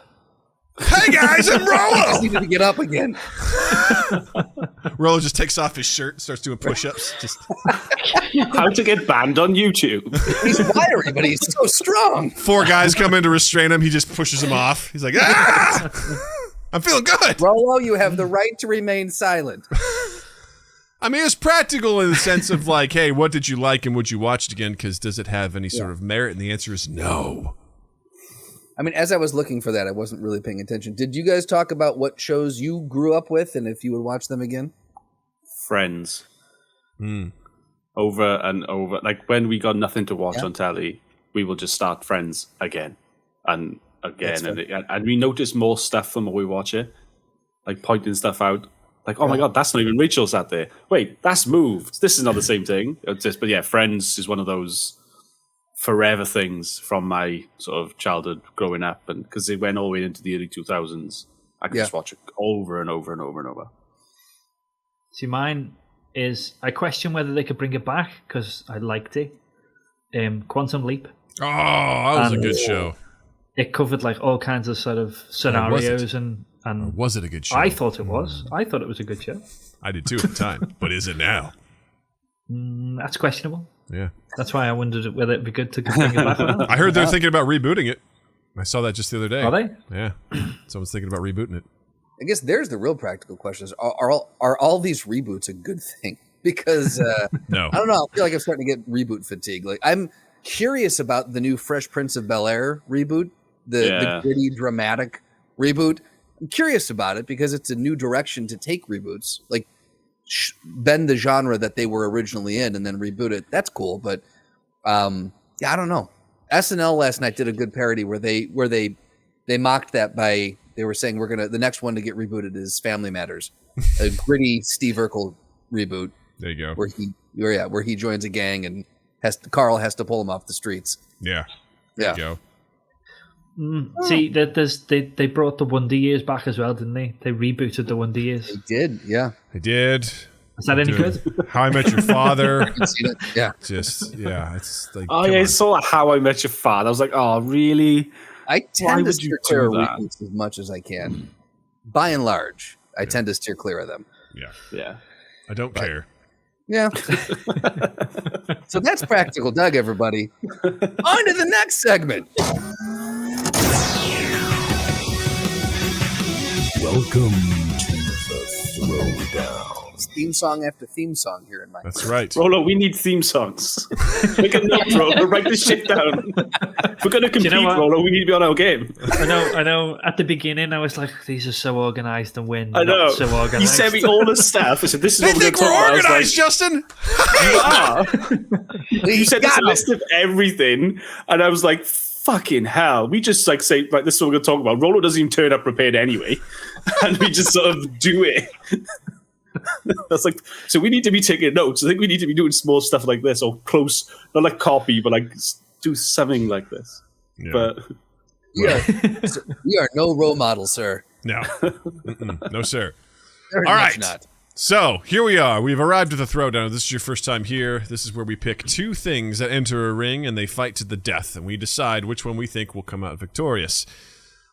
Hey guys, I'm Rollo. I needed to get up again. Rollo just takes off his shirt and starts doing push-ups. Just how to get banned on YouTube. He's wiry, but he's so strong. 4 guys come in to restrain him. He just pushes them off. He's like, ah! I'm feeling good. Rollo, you have the right to remain silent. I mean, it's practical in the sense of like, hey, what did you like and would you watch it again? Because does it have any sort of merit? And the answer is no. I mean, as I was looking for that, I wasn't really paying attention. Did you guys talk about what shows you grew up with and if you would watch them again? Friends. Over and over. Like, when we got nothing to watch on telly, we will just start Friends again and again. And we notice more stuff the more we watch it. Like, pointing stuff out. Like, oh my God, that's not even Rachel sat there. Wait, that's moved. This is not the same thing. But yeah, Friends is one of those forever things from my sort of childhood growing up. And because it went all the way into the early 2000s, I could just watch it over and over and over and over. See, mine is, I question whether they could bring it back because I liked it. Quantum Leap. Oh, that was a good show. It covered like all kinds of sort of scenarios and was it a good show? I thought it was. I thought it was a good show. I did too at the time, but is it now? That's questionable. Yeah. That's why I wondered whether it'd be good to bring it back or not. I heard they're thinking about rebooting it. I saw that just the other day. Are they? Yeah. Someone's thinking about rebooting it. I guess there's the real practical questions. Are all these reboots a good thing? Because no. I don't know. I feel like I'm starting to get reboot fatigue. Like, I'm curious about the new Fresh Prince of Bel-Air reboot, the gritty, dramatic reboot. I'm curious about it because it's a new direction to take reboots, like bend the genre that they were originally in and then reboot it. That's cool, but I don't know. SNL last night did a good parody where they mocked that by, they were saying the next one to get rebooted is Family Matters, a gritty Steve Urkel reboot. There you go. Where he joins a gang and Carl has to pull him off the streets. Yeah. There you go. See, they brought the Wonder Years back as well, didn't they? They rebooted the Wonder Years. They did, yeah. They did. Is that any good? How I Met Your Father. I haven't seen it. Yeah. It's like. Oh yeah, I saw How I Met Your Father. I was like, oh really? I tend to steer clear of reboots as much as I can. By and large, I tend to steer clear of them. Yeah. I don't care. Yeah. So that's Practical Doug, everybody. On to the next segment. Welcome to the Throwdown. Theme song after theme song here in my That's right. Rolo, we need theme songs. Make a note, Rolo. Write this shit down. If we're going to compete, Rolo, we need to be on our game. I know. At the beginning, I was like, these are so organized and we're I know. not so organized. You sent me all the stuff. I said, this is They what think we're we're going to organized, Justin. You are. You sent us a list of everything, and I was like, fucking hell. We just like say, right, this is what we're going to talk about. Rolo doesn't even turn up prepared anyway, and we just sort of do it. That's like, so we need to be taking notes. I think we need to be doing small stuff like this, or close, not like copy, but like do something like this. Yeah. But we are no role models, sir. No. No, sir. Very All much right. not. So here we are. We've arrived at the Throwdown. If this is your first time here, this is where we pick two things that enter a ring and they fight to the death, and we decide which one we think will come out victorious.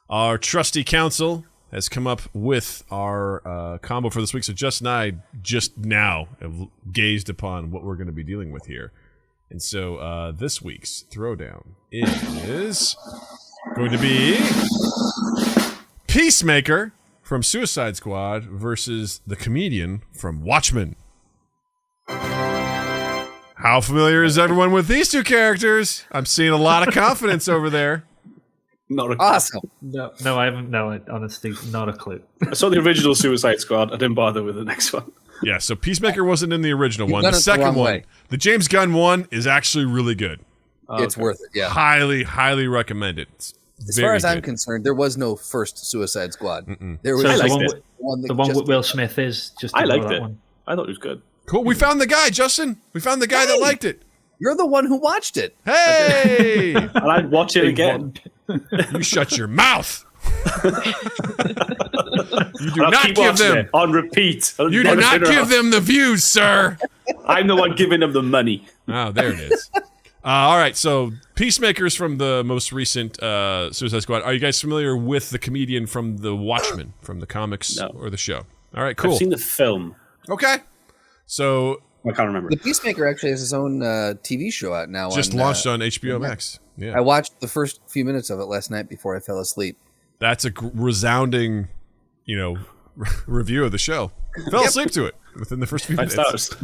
Our trusty council has come up with our combo for this week. So Justin and I just now have gazed upon what we're going to be dealing with here. And so this week's Throwdown is going to be Peacemaker from Suicide Squad versus the comedian from Watchmen. How familiar is everyone with these two characters? I'm seeing a lot of confidence over there. Awesome. No, I haven't. No, honestly, not a clue. I saw the original Suicide Squad. I didn't bother with the next one. Yeah, so Peacemaker wasn't in the original one. done The it the second wrong one, way. the James Gunn one, is actually really good. It's worth it, yeah. Highly, highly recommend it. It's As very far as I'm good. concerned, there was no first Suicide Squad. There was So I the liked one, it. with, that the one just- with Will Smith is just. I ignore liked that it. one. I thought it was good. Cool. We found the guy, Justin. We found the guy that liked it. You're the one who watched it. Hey! And I'd watch it again. You shut your mouth. You do I'll not keep give watching them. it on repeat. I'll You do never not turn it give off. them the views, sir. I'm the one giving them the money. Oh, there it is. All right, so Peacemakers from the most recent Suicide Squad. Are you guys familiar with the comedian from the Watchmen, from the comics No. or the show? All right, cool. I've seen the film. Okay. So I can't remember. The Peacemaker actually has his own TV show out now. just launched on HBO Max. Yeah, I watched the first few minutes of it last night before I fell asleep. that's a resounding, review of the show. Fell asleep to it within the first few 5 minutes. stars.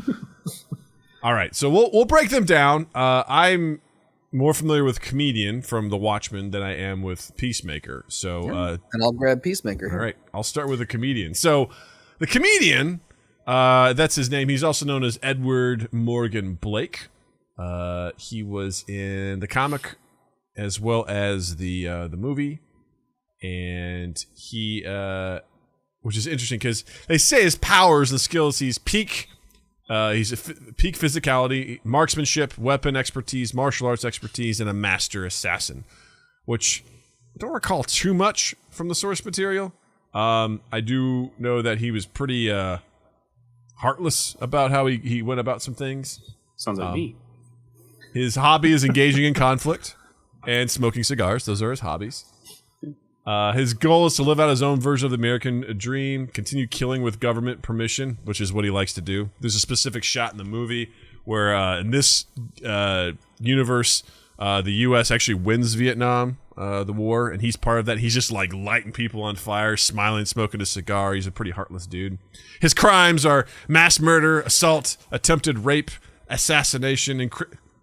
All right, so we'll break them down. I'm more familiar with comedian from the Watchmen than I am with Peacemaker. So, and I'll grab Peacemaker here. All right, I'll start with a comedian. So, the comedian, that's his name. He's also known as Edward Morgan Blake. He was in the comic as well as the movie, and he, which is interesting because they say his powers and skills. He's peak physicality, marksmanship, weapon expertise, martial arts expertise, and a master assassin, which I don't recall too much from the source material. I do know that he was pretty heartless about how he went about some things. Sounds like me. His hobby is engaging in conflict and smoking cigars. Those are his hobbies. His goal is to live out his own version of the American dream, continue killing with government permission, which is what he likes to do. There's a specific shot in the movie where in this universe, the U.S. actually wins Vietnam, the war, and he's part of that. He's just like lighting people on fire, smiling, smoking a cigar. He's a pretty heartless dude. His crimes are mass murder, assault, attempted rape, assassination,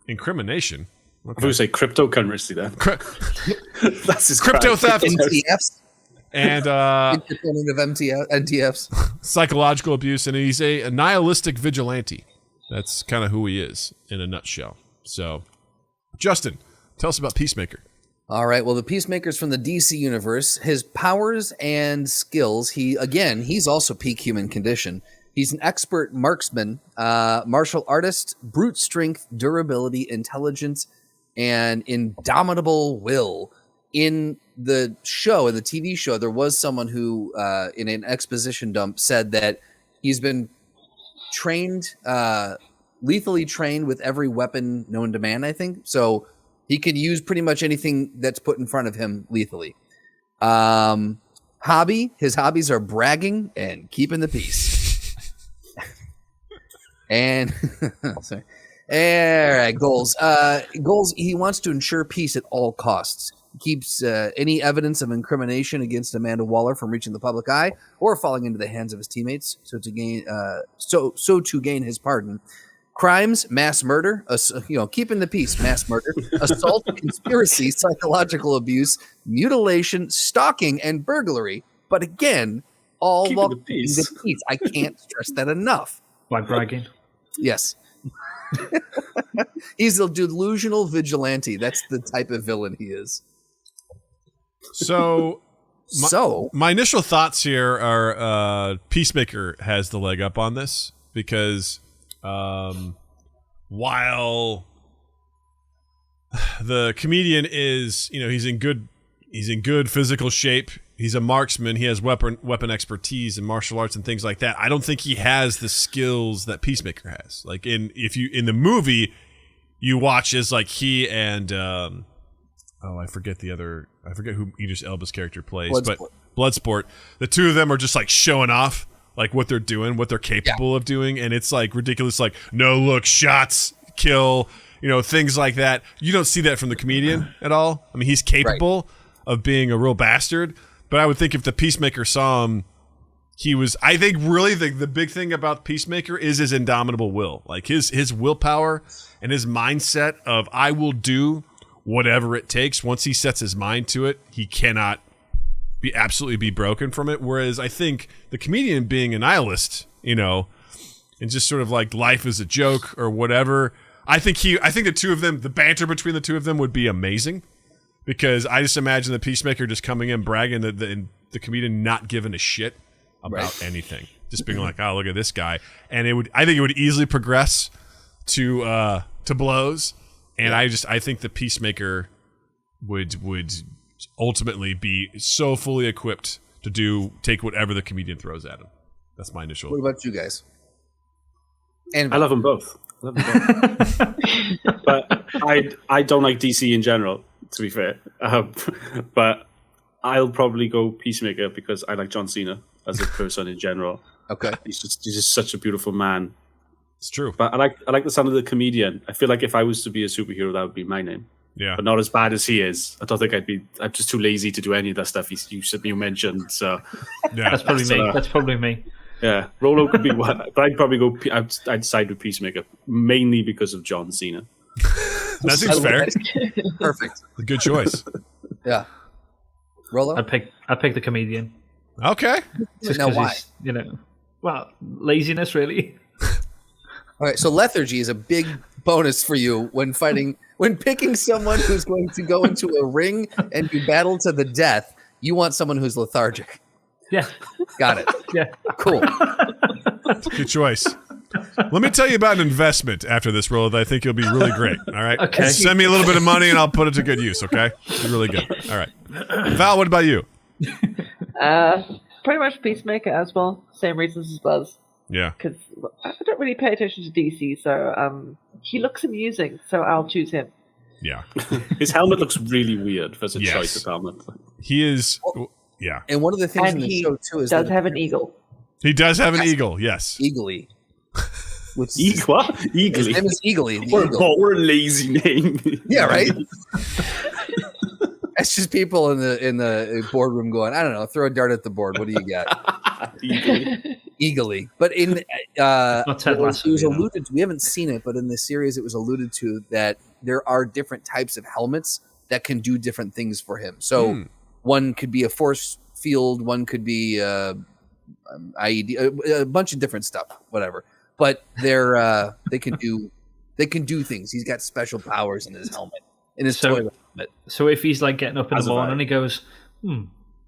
incrimination. Okay. I was going to say cryptocurrency then. That's his crypto theft. NTFs. And independent of NTFs. Psychological abuse, and he's a nihilistic vigilante. That's kind of who he is in a nutshell. So, Justin, tell us about Peacemaker. All right. Well, the Peacemaker's from the DC universe. His powers and skills, he's also peak human condition. He's an expert marksman, martial artist, brute strength, durability, intelligence, and indomitable will. In the TV show, there was someone who, in an exposition dump, said that he's been trained, lethally trained with every weapon known to man, I think. So he could use pretty much anything that's put in front of him lethally. His hobbies are bragging and keeping the peace. And sorry. All right, goals. Goals. He wants to ensure peace at all costs. He keeps any evidence of incrimination against Amanda Waller from reaching the public eye or falling into the hands of his teammates. So to gain his pardon. Crimes, mass murder, keeping the peace, mass murder, assault, conspiracy, psychological abuse, mutilation, stalking, and burglary. But again, all while keeping the peace. I can't stress that enough. By bragging. Yes. He's a delusional vigilante. That's the type of villain he is. So my initial thoughts here are Peacemaker has the leg up on this because while the comedian is, he's in good physical shape. He's a marksman. He has weapon expertise and martial arts and things like that. I don't think he has the skills that Peacemaker has. Like in the movie, you watch as like he and I forget who Idris Elba's character plays, but Bloodsport. The two of them are just like showing off like what they're doing, what they're capable of doing, and it's like ridiculous. Like no look shots, kill, things like that. You don't see that from the comedian at all. I mean, he's capable of being a real bastard. But I would think if the Peacemaker saw him, I think really the big thing about Peacemaker is his indomitable will. Like his willpower and his mindset of I will do whatever it takes. Once he sets his mind to it, he cannot absolutely be broken from it. Whereas I think the comedian being a nihilist, and just sort of like life is a joke or whatever. I think the two of them, the banter between the two of them would be amazing. Because I just imagine the Peacemaker just coming in bragging, the comedian not giving a shit about anything, just being like, "Oh, look at this guy," and I think it would easily progress to blows. And I think the Peacemaker would ultimately be so fully equipped to take whatever the comedian throws at him. That's my initial. What about you guys? And I love them both. But I don't like DC in general. To be fair, but I'll probably go Peacemaker because I like John Cena as a person in general. Okay, he's just such a beautiful man. It's true. But I like the sound of the comedian. I feel like if I was to be a superhero, that would be my name. Yeah, but not as bad as he is. I don't think I'm just too lazy to do any of that stuff you mentioned. So yeah, that's probably me. That's probably me. Yeah, Rolo could be one, but I'd probably go. I'd side with Peacemaker mainly because of John Cena. That seems fair. Perfect. Good choice. Yeah. Rolo? I pick the comedian. Okay. Just Now 'cause why? he's, well, laziness really. All right, so lethargy is a big bonus for you when picking someone who's going to go into a ring and do battle to the death. You want someone who's lethargic. Yeah. Got it. Yeah. Cool. Good choice. Let me tell you about an investment after this, Rolo, that I think you'll be really great. All right. Okay. Send me a little bit of money and I'll put it to good use. Okay. Be really good. All right. Val, what about you? Pretty much Peacemaker as well. Same reasons as Buzz. Yeah. Because I don't really pay attention to DC, so he looks amusing, so I'll choose him. Yeah. His helmet looks really weird for such a Yes. choice of helmet. He is. Yeah. And one of the things And in the he show too is does that have an eagle. He does have an eagle. Yes. Eagly. Which What? his Eagly. name is Eagly. the What eagle. a lazy name. Yeah, right. It's just people in the boardroom going, I don't know, throw a dart at the board. What do you got? Eagly. Eagly. But in Not Ted it was Lasso, alluded to, we haven't seen it, but in the series it was alluded to that there are different types of helmets that can do different things for him. So one could be a force field, one could be IED, a bunch of different stuff, whatever. But they can do things. He's got special powers in his helmet, in his toilet helmet. So if he's like getting up in As the have morning I. and he goes,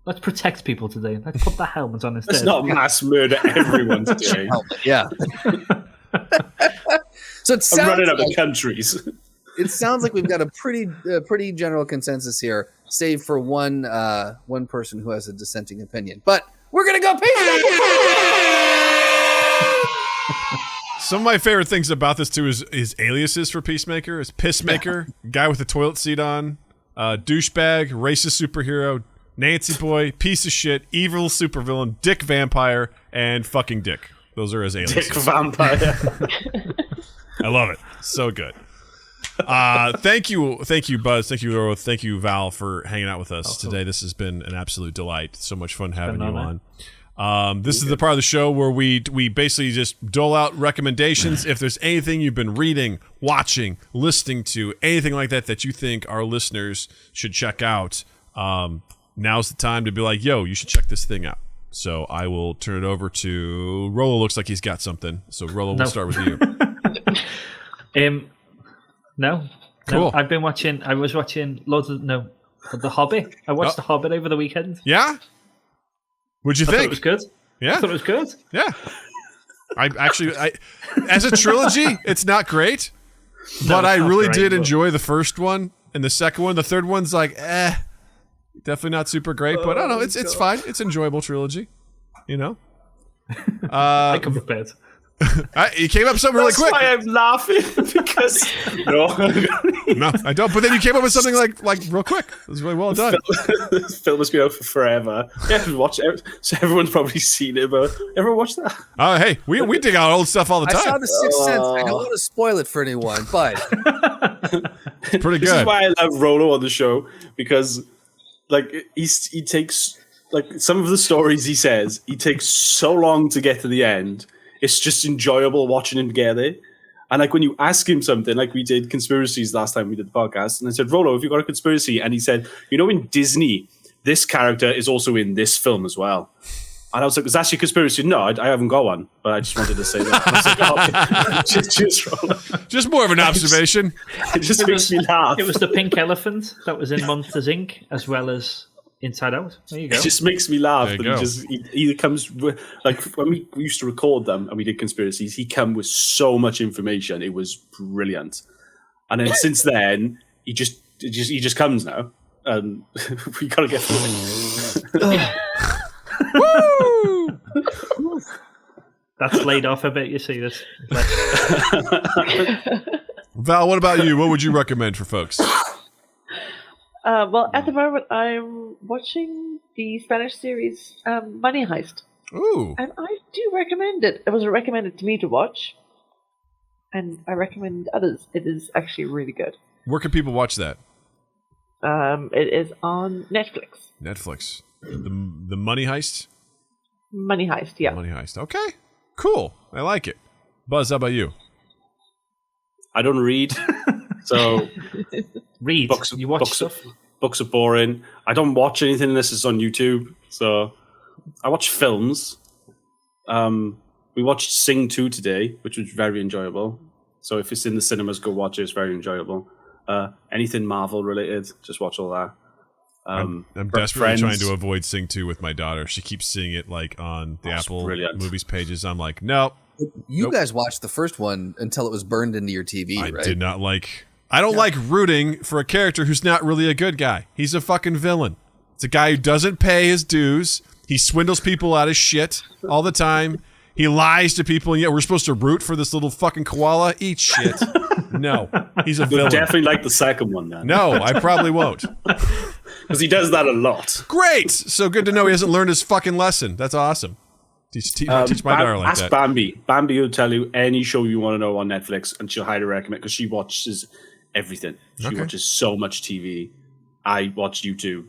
let's protect people today. Let's put the helmet on Let's instead. not mass murder everyone today. Helmet, yeah. So it I'm sounds running out of like, countries. it sounds like we've got a pretty general consensus here, save for one person who has a dissenting opinion. But we're gonna go Peacemaker. Some of my favorite things about this too is aliases for Peacemaker. Is Pissmaker, guy with a toilet seat on, douchebag, racist superhero, Nancy boy, piece of shit, evil supervillain, dick vampire, and fucking dick. Those are his aliases. Dick vampire. I love it. So good. Thank you, Buzz. Thank you, Laura. Thank you, Val, for hanging out with us today. This has been an absolute delight. So much fun having you on. This is the part of the show where we basically just dole out recommendations. If there's anything you've been reading, watching, listening to, anything like that you think our listeners should check out, now's the time to be like, yo, you should check this thing out. So I will turn it over to Rolo. Looks like he's got something. So Rolo, we'll start with you. No. Cool. I was watching loads of The Hobbit. I watched The Hobbit over the weekend. Yeah? What'd you I thought think? it was good. Yeah. I thought it was good. Yeah. I as a trilogy, it's not great, but I really did enjoy the first one and the second one. The third one's like, definitely not super great, but I don't know. It's fine. It's an enjoyable trilogy, you know. I come prepared. You came up with something really quick. That's why I'm laughing because no, I don't. But then you came up with something like real quick. It was really well done. This film has been out for forever. Yeah, watch it. So everyone's probably seen it, but everyone watch that. Hey, we dig out old stuff all the I saw time. The Sixth Sense. I don't want to spoil it for anyone, but It's pretty This is good. why I love Rolo on the show because, like, he takes like some of the stories he says. He takes so long to get to the end. It's just enjoyable watching him together. And like when you ask him something, like we did conspiracies last time we did the podcast, and I said, Rolo, have you got a conspiracy? And he said, in Disney, this character is also in this film as well. And I was like, is that actually a conspiracy? No, I haven't got one, but I just wanted to say that. I was like, just Rolo. Just more of an observation. It just makes me laugh. It was the pink elephant that was in Monsters Inc. as well as Inside Out. There you go. It just makes me laugh There you that go. he either comes with, like when we used to record them and we did conspiracies, he come with so much information. It was brilliant. And then since then, he just comes now. And we gotta get Woo! That's laid off a bit, you see this. Val, what about you? What would you recommend for folks? Well, at the moment, I'm watching the Spanish series Money Heist, Ooh. and I do recommend it. It was recommended to me to watch, and I recommend others. It is actually really good. Where can people watch that? It is on Netflix. Netflix. The Money Heist? Money Heist, yeah. Money Heist. Okay. Cool. I like it. Buzz, how about you? I don't read. So Read. books, You watch books, stuff. books are boring. I don't watch anything unless it's on YouTube. So I watch films. We watched Sing 2 today, which was very enjoyable. So if it's in the cinemas, go watch it. It's very enjoyable. Anything Marvel related, just watch all that. I'm desperately trying to avoid Sing 2 with my daughter. She keeps seeing it like on the Apple Movies pages. I'm like, nope. You guys watched the first one until it was burned into your TV, right? I did not like... I don't like rooting for a character who's not really a good guy. He's a fucking villain. It's a guy who doesn't pay his dues. He swindles people out of shit all the time. He lies to people, and yet we're supposed to root for this little fucking koala? Eat shit. No, he's a You'll villain. definitely like the second one then. No, I probably won't. Because he does that a lot. Great! So good to know he hasn't learned his fucking lesson. That's awesome. Teach my daughter like ask that. Bambi. Bambi will tell you any show you want to know on Netflix, and she'll highly recommend because she watches everything. She watches so much TV. I watch YouTube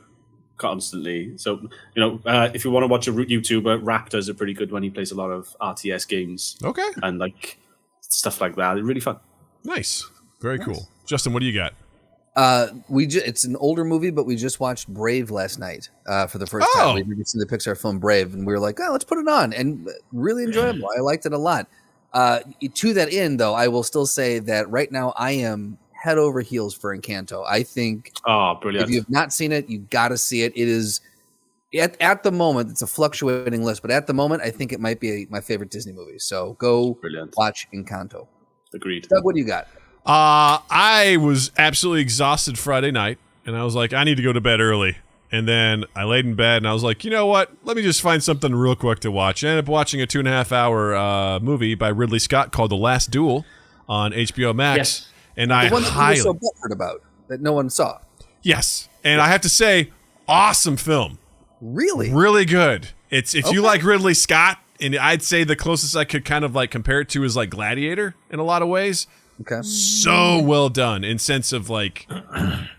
constantly. So, if you want to watch a YouTuber, Raptor's a pretty good one. He plays a lot of RTS games. Okay. And like stuff like that. It's really fun. Nice. Very cool. Justin, what do you got? It's an older movie, but we just watched Brave last night for the first time. We've never seen the Pixar film Brave, and we were like, let's put it on, and really enjoyable. I liked it a lot. To that end, though, I will still say that right now I am head over heels for Encanto. I think brilliant. if you have not seen it, you got to see it. It is at the moment, it's a fluctuating list, but at the moment, I think it might be my favorite Disney movie. So go watch Encanto. Agreed. Doug, what do you got? I was absolutely exhausted Friday night, and I was like, I need to go to bed early. And then I laid in bed, and I was like, you know what? Let me just find something real quick to watch. I ended up watching a 2.5-hour movie by Ridley Scott called The Last Duel on HBO Max. Yes. And I the one highly... that you were so butthurt about that no one saw. Yes. And I have to say, awesome film. Really? Really good. If you like Ridley Scott, and I'd say the closest I could kind of like compare it to is like Gladiator in a lot of ways. Okay. So well done in sense of like,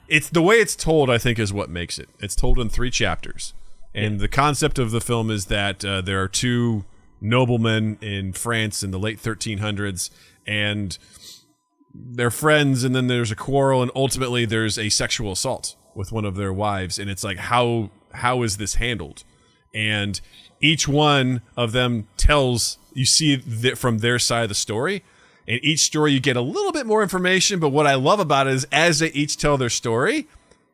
it's the way it's told, I think, is what makes it. It's told in 3 chapters. And the concept of the film is that there are 2 noblemen in France in the late 1300s, and they're friends, and then there's a quarrel, and ultimately there's a sexual assault with one of their wives, and it's like, how is this handled? And each one of them tells, you see from their side of the story, and each story you get a little bit more information, but what I love about it is as they each tell their story,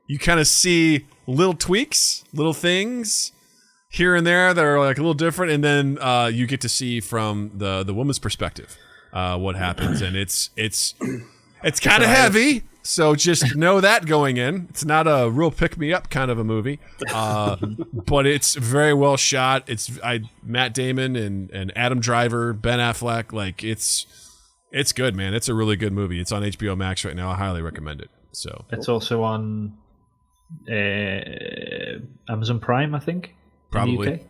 you kind of see little tweaks, little things here and there that are like a little different, and then you get to see from the woman's perspective what happens, and it's kind of heavy, so just know that going in. It's not a real pick-me-up kind of a movie, but it's very well shot. It's Matt Damon and Adam Driver, Ben Affleck, like it's good, man. It's a really good movie. It's on HBO Max right now. I highly recommend it. So it's also on Amazon Prime, I think. Probably. In the UK.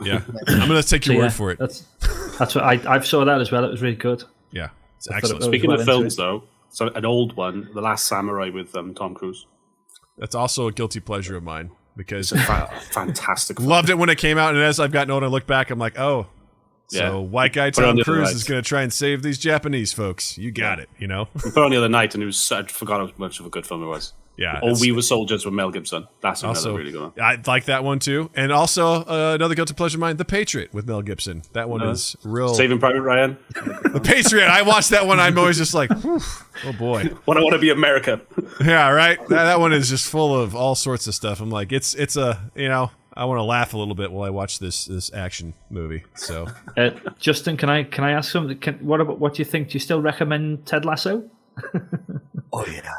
Yeah, I'm gonna take your word for it. That's what I saw that as well. It was really good. Yeah, it's excellent. Speaking of films, though, so an old one, The Last Samurai with Tom Cruise. That's also a guilty pleasure of mine because fantastic. Film. Loved it when it came out, and as I've gotten older, I look back, I'm like, oh. So white guy Tom Cruise is going to try and save these Japanese folks. You got it, you know? We put it on the other night, and I forgot how much of a good film it was. Yeah. All We Were Soldiers with Mel Gibson. That's another really good one. I like that one, too. And also, another guilty pleasure of mine, The Patriot with Mel Gibson. That one is real. Saving Private Ryan. The Patriot. I watched that one. I'm always just like, whew, oh, boy. When I want to be America. Yeah, right? That one is just full of all sorts of stuff. I'm like, it's a, I want to laugh a little bit while I watch this action movie. So, Justin, can I ask something? What do you think? Do you still recommend Ted Lasso? Oh yeah,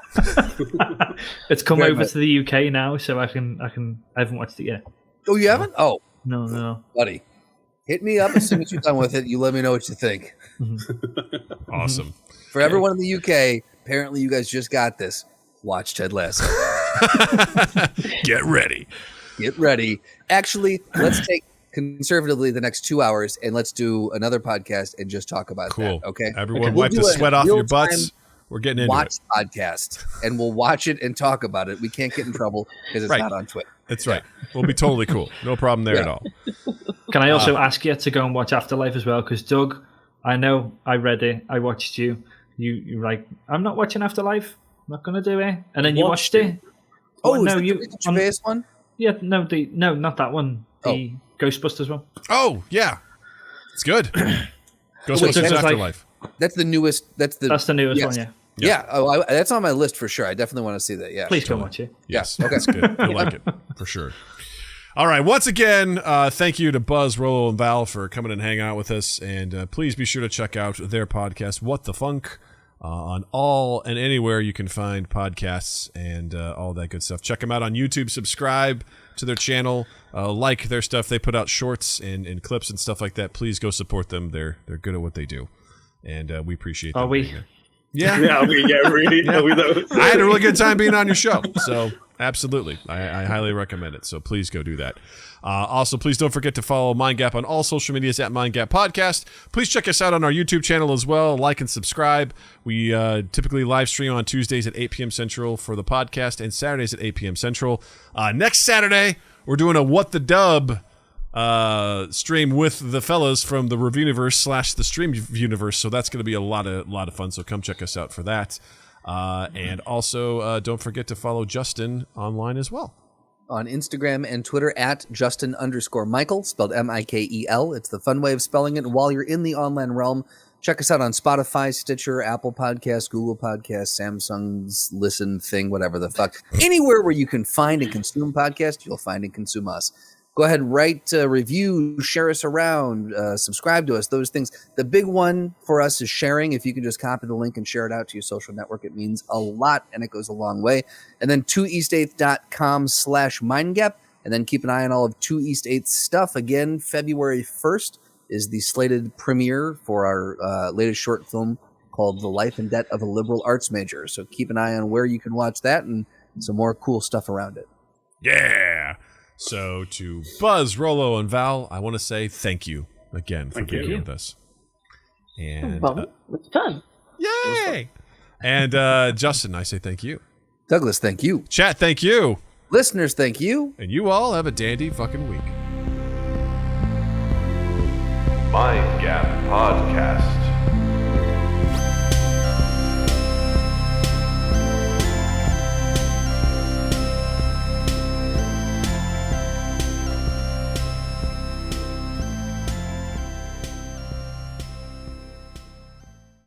it's come over to the UK now, so I haven't watched it yet. Oh, you haven't? Oh no, buddy, hit me up as soon as you're done with it. You let me know what you think. Awesome. For everyone in the UK, apparently you guys just got this. Watch Ted Lasso. Get ready. Get ready. Actually, let's take conservatively the next 2 hours and let's do another podcast and just talk about that. Okay. Everyone wipe the sweat off your butts. We're getting into watch podcast and we'll watch it and talk about it. We can't get in trouble because it's not on Twitter. That's right. We'll be totally cool. No problem there at all. Can I also ask you to go and watch Afterlife as well? Because Doug, I know I read it. I watched you. you're like, I'm not watching Afterlife. I'm not going to do it. And then you watched it. Oh, no, is that the Gervais one? Yeah, no, not that one. The Ghostbusters one. Oh, yeah. It's good. Ghostbusters Afterlife. That's the newest. That's the newest one, yeah. Yeah. Oh, that's on my list for sure. I definitely want to see that. Yeah. Please go watch it. Yes. Okay. That's good. I like it for sure. All right. Once again, thank you to Buzz, Rollo, and Val for coming and hanging out with us. And please be sure to check out their podcast, What the Funk, on all and anywhere you can find podcasts and all that good stuff. Check them out on YouTube. Subscribe to their channel. Like their stuff. They put out shorts and clips and stuff like that. Please go support them. They're good at what they do. And we appreciate them. Are we? Yeah. Yeah, really. Yeah. I had a really good time being on your show. So absolutely. I highly recommend it. So please go do that. Also, please don't forget to follow Mind Gap on all social medias at Mind Gap Podcast. Please check us out on our YouTube channel as well. Like and subscribe. We typically live stream on Tuesdays at 8 p.m. Central for the podcast and Saturdays at 8 p.m. Central. Next Saturday, we're doing a What the Dub stream with the fellas from the Reviewniverse / the Stream Universe. So that's going to be a lot of fun. So come check us out for that. And also, don't forget to follow Justin online as well. On Instagram and Twitter at Justin_Michael, spelled Mikel. It's the fun way of spelling it. And while you're in the online realm, check us out on Spotify, Stitcher, Apple Podcasts, Google Podcasts, Samsung's Listen thing, whatever the fuck. Anywhere where you can find and consume podcasts, you'll find and consume us. Go ahead, write a review, share us around, subscribe to us, those things. The big one for us is sharing. If you can just copy the link and share it out to your social network, it means a lot and it goes a long way. And then 2east8th.com/mindgap. And then keep an eye on all of 2 East 8th stuff. Again, February 1st is the slated premiere for our latest short film called The Life and Debt of a Liberal Arts Major. So keep an eye on where you can watch that and some more cool stuff around it. Yeah. So to Buzz, Rollo, and Val, I want to say thank you again for being with us. And it's fun. Yay! And Justin, I say thank you. Douglas, thank you. Chat, thank you. Listeners, thank you. And you all have a dandy fucking week. Mind Gap Podcast.